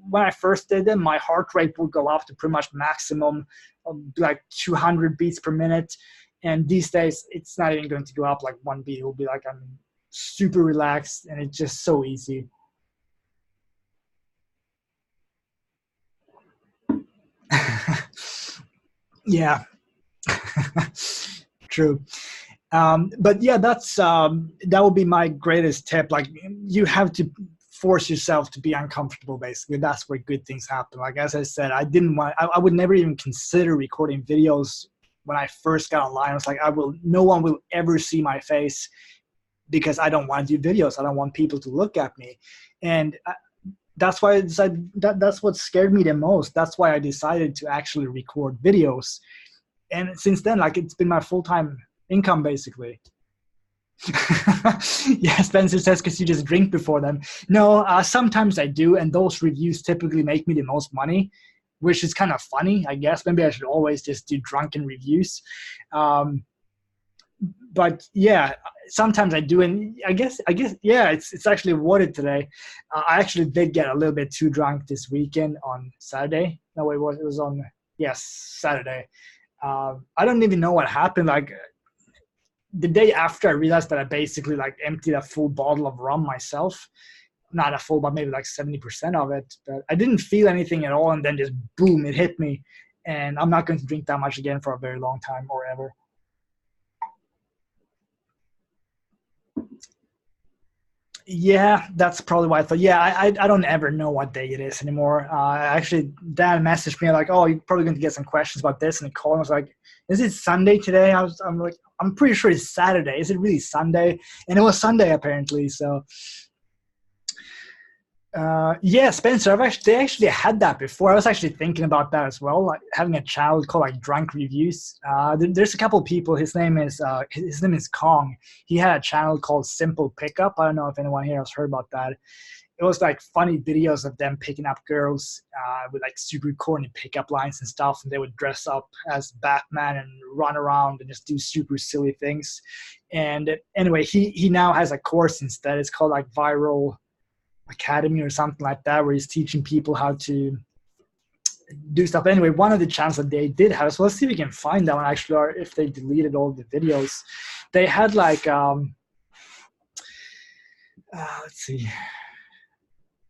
[SPEAKER 1] when I first did them, my heart rate would go up to pretty much maximum of like 200 beats per minute. And these days it's not even going to go up like 1 beat. It will be like I'm super relaxed, and it's just so easy. Yeah. True. But yeah, that would be my greatest tip. Like, you have to force yourself to be uncomfortable, basically. That's where good things happen. Like, as I said, I would never even consider recording videos when I first got online. I was like, no one will ever see my face because I don't want to do videos. I don't want people to look at me. And that's why I decided that's what scared me the most. That's why I decided to actually record videos. And since then, like, it's been my full-time income, basically. Yeah, Spencer says, because you just drink before them. No, sometimes I do, and those reviews typically make me the most money, which is kind of funny, I guess. Maybe I should always just do drunken reviews. But yeah, sometimes I do, and I guess yeah, it's actually awarded today. I actually did get a little bit too drunk this weekend on Saturday. No, it was on Saturday. I don't even know what happened. Like, the day after I realized that I basically like emptied a full bottle of rum myself. Not a full, but maybe like 70% of it. But I didn't feel anything at all, and then just boom, it hit me. And I'm not going to drink that much again for a very long time or ever. Yeah, that's probably why I thought. Yeah, I don't ever know what day it is anymore. Actually, Dan messaged me like, "Oh, you're probably going to get some questions about this," and he called. I was like, "Is it Sunday today?" I'm like, "I'm pretty sure it's Saturday. Is it really Sunday?" And it was Sunday apparently. So yeah, Spencer, they actually had that before. I was actually thinking about that as well, like having a channel called like Drunk Reviews. There's a couple of people. His name is Kong. He had a channel called Simple Pickup. I don't know if anyone here has heard about that. It was like funny videos of them picking up girls with like super corny pickup lines and stuff, and they would dress up as Batman and run around and just do super silly things. And anyway, he now has a course instead. It's called like Viral Academy or something like that, where he's teaching people how to do stuff. Anyway, one of the channels that they did have, so let's see if we can find that one actually, or if they deleted all the videos. They had like let's see,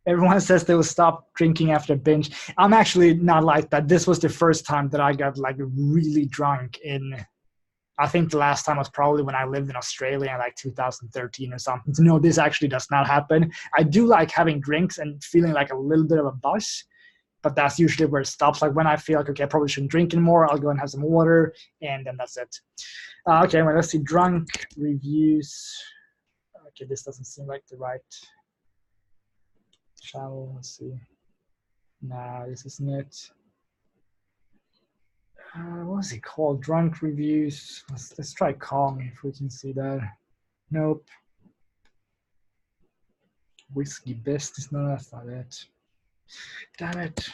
[SPEAKER 1] everyone says they will stop drinking after binge. I'm actually not like that. This was the first time that I got like really drunk in, I think the last time was probably when I lived in Australia in like 2013 or something. So no, this actually does not happen. I do like having drinks and feeling like a little bit of a buzz, but that's usually where it stops. Like when I feel like, okay, I probably shouldn't drink anymore, I'll go and have some water, and then that's it. Okay, well, let's see, drunk reviews. Okay, this doesn't seem like the right channel. Let's see. Nah, this isn't it. What is it called? Drunk reviews. Let's try Kong if we can see that. Nope. Whiskey business. No, that's not it. Damn it.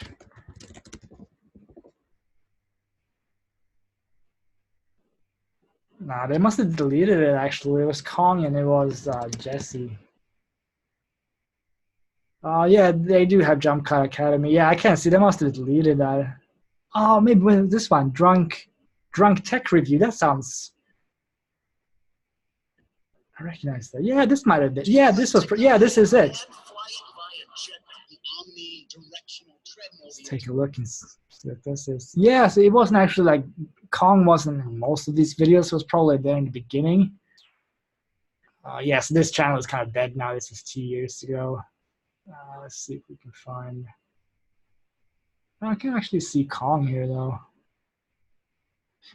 [SPEAKER 1] Nah, they must have deleted it actually. It was Kong and it was Jesse. Yeah, they do have Jump Cut Academy. Yeah, I can't see. They must have deleted that. Oh, maybe with this one, drunk tech review. That sounds. I recognize that. Yeah, this might have been. Yeah, this was. Yeah, this is it. Let's take a look and see what this is. Yeah, so it wasn't actually like Kong wasn't in most of these videos. It was probably there in the beginning. Yeah, so this channel is kind of dead now. This is 2 years ago. Let's see if we can find. I can actually see Kong here though.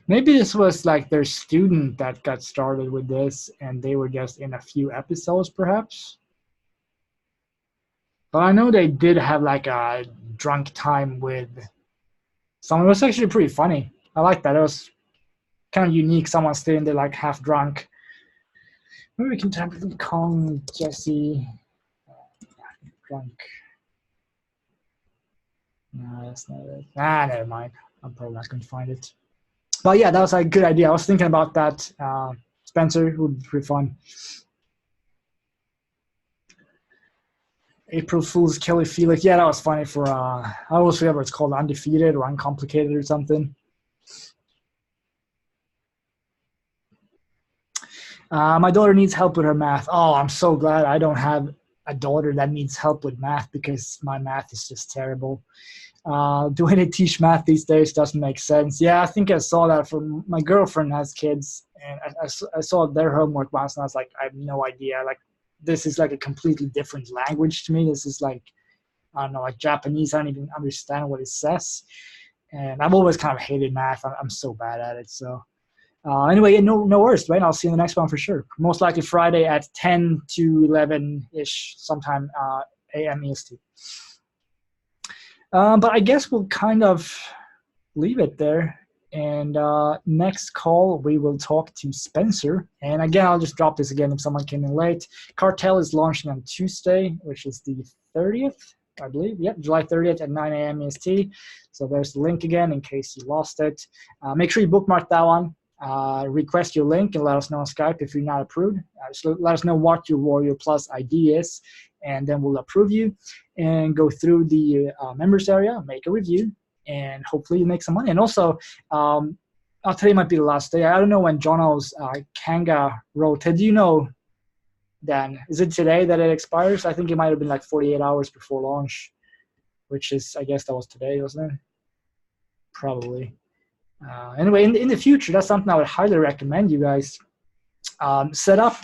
[SPEAKER 1] Maybe this was like their student that got started with this and they were just in a few episodes perhaps. But I know they did have like a drunk time with someone. It was actually pretty funny. I like that. It was kind of unique. Someone staying there like half drunk. Maybe we can type in Kong, Jesse, drunk. No, that's not it. Never mind. I'm probably not going to find it. But yeah, that was a good idea. I was thinking about that. Spencer, it would be pretty fun. April Fool's Kelly Felix. Yeah, that was funny for, I always forget what it's called, Undefeated or Uncomplicated or something. My daughter needs help with her math. Oh, I'm so glad I don't have a daughter that needs help with math because my math is just terrible. The way they teach math these days doesn't make sense. Yeah, I think I saw that from my girlfriend has kids, and I saw their homework once, and I was like, I have no idea. Like, this is like a completely different language to me. This is like, I don't know, like Japanese. I don't even understand what it says. And I've always kind of hated math. I'm so bad at it. So anyway, yeah, no worries, right? I'll see you in the next one for sure. Most likely Friday at 10 to 11-ish, sometime a.m. EST. But I guess we'll kind of leave it there. And next call, we will talk to Spencer. And again, I'll just drop this again if someone came in late. Cartel is launching on Tuesday, which is the 30th, I believe. Yep, July 30th at 9 a.m. EST. So there's the link again in case you lost it. Make sure you bookmark that one. Request your link and let us know on Skype if you're not approved. So let us know what your Warrior Plus ID is, and then we'll approve you and go through the members area, make a review, and hopefully you make some money. And also, today might be the last day. I don't know when Jono's Kanga rotate. Do you know, Dan? Is it today that it expires? I think it might have been like 48 hours before launch, which is, I guess that was today, wasn't it? Probably. Anyway, in the future, that's something I would highly recommend you guys set up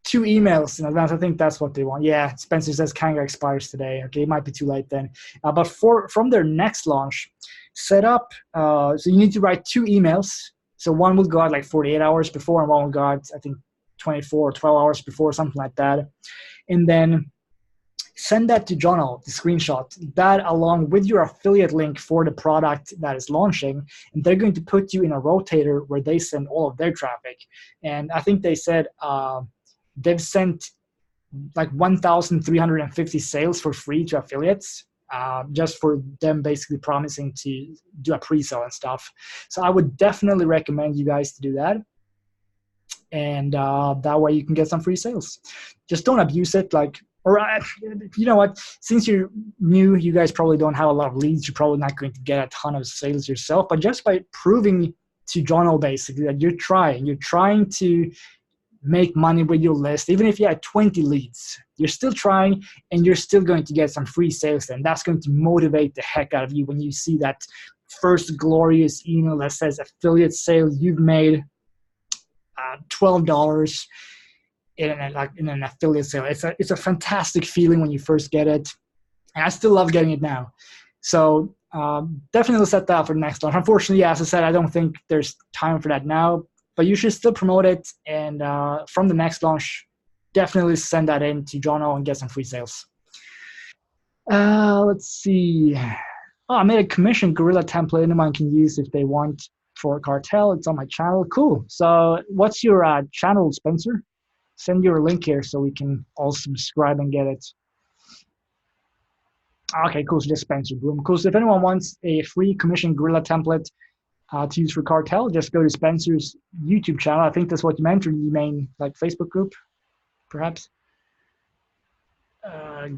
[SPEAKER 1] 2 emails in advance. I think that's what they want. Yeah, Spencer says Kanga expires today. Okay, it might be too late then. But from their next launch, set up, so you need to write 2 emails. So one will go out like 48 hours before, and one will go out, I think, 24 or 12 hours before, something like that. And then send that to Jono, the screenshot, that along with your affiliate link for the product that is launching, and they're going to put you in a rotator where they send all of their traffic. And I think they said they've sent like 1,350 sales for free to affiliates, just for them basically promising to do a pre-sale and stuff. So I would definitely recommend you guys to do that. And that way you can get some free sales. Just don't abuse it. Or you know what? Since you're new, you guys probably don't have a lot of leads. You're probably not going to get a ton of sales yourself. But just by proving to Jono basically that you're trying to make money with your list, even if you had 20 leads, you're still trying, and you're still going to get some free sales. And that's going to motivate the heck out of you when you see that first glorious email that says affiliate sale, you've made $12 in an affiliate sale. It's a fantastic feeling when you first get it, and I still love getting it now. So definitely set that up for the next launch. Unfortunately, as I said, I don't think there's time for that now, but you should still promote it. And from the next launch, definitely send that in to Jono and get some free sales. Let's see. Oh, I made a commission Gorilla template anyone can use if they want for Cartel. It's on my channel. Cool. So what's your channel, Spencer? Send your link here so we can all subscribe and get it. Okay, cool. So just Spencer Broom. Cool. So if anyone wants a free commission Gorilla template to use for Cartel, just go to Spencer's YouTube channel. I think that's what you meant, or you mean like Facebook group, perhaps.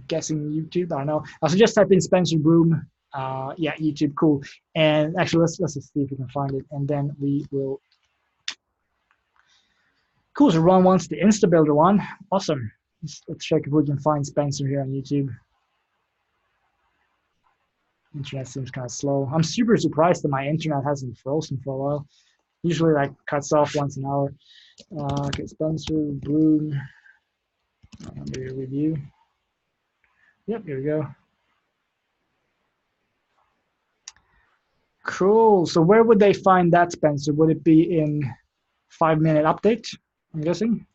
[SPEAKER 1] Guessing YouTube. I don't know. So just type in Spencer Broom. Yeah, YouTube. Cool. And actually, let's just see if we can find it, and then we will. Cool, so Ron wants the InstaBuilder one. Awesome. Let's check if we can find Spencer here on YouTube. Internet seems kind of slow. I'm super surprised that my internet hasn't frozen for a while. Usually like cuts off once an hour. Okay, Spencer, Bloom. Under review. Yep, here we go. Cool, so where would they find that, Spencer? Would it be in 5-minute update, I'm guessing?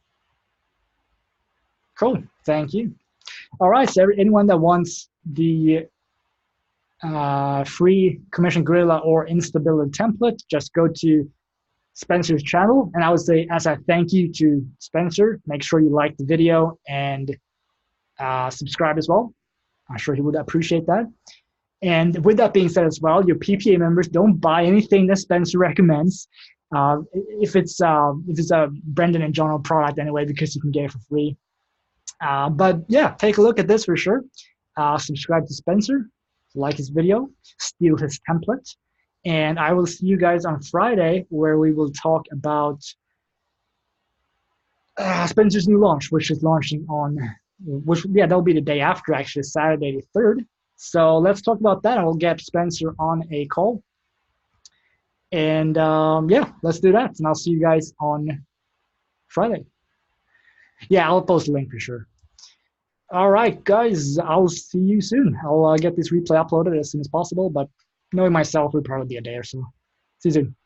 [SPEAKER 1] Cool, thank you. All right, so anyone that wants the free Commission Gorilla or InstaBuilder template, just go to Spencer's channel. And I would say, as a thank you to Spencer, make sure you like the video and subscribe as well. I'm sure he would appreciate that. And with that being said as well, your PPA members, don't buy anything that Spencer recommends. If it's a Brendan and Jono product anyway, because you can get it for free. But yeah, take a look at this for sure. Subscribe to Spencer, like his video, steal his template, and I will see you guys on Friday, where we will talk about Spencer's new launch, which is launching on, that'll be the day after, actually, Saturday the 3rd. So let's talk about that, and we'll get Spencer on a call. And yeah, let's do that. And I'll see you guys on Friday. Yeah, I'll post a link for sure. All right, guys, I'll see you soon. I'll get this replay uploaded as soon as possible, but knowing myself, it'll probably be a day or so. See you soon.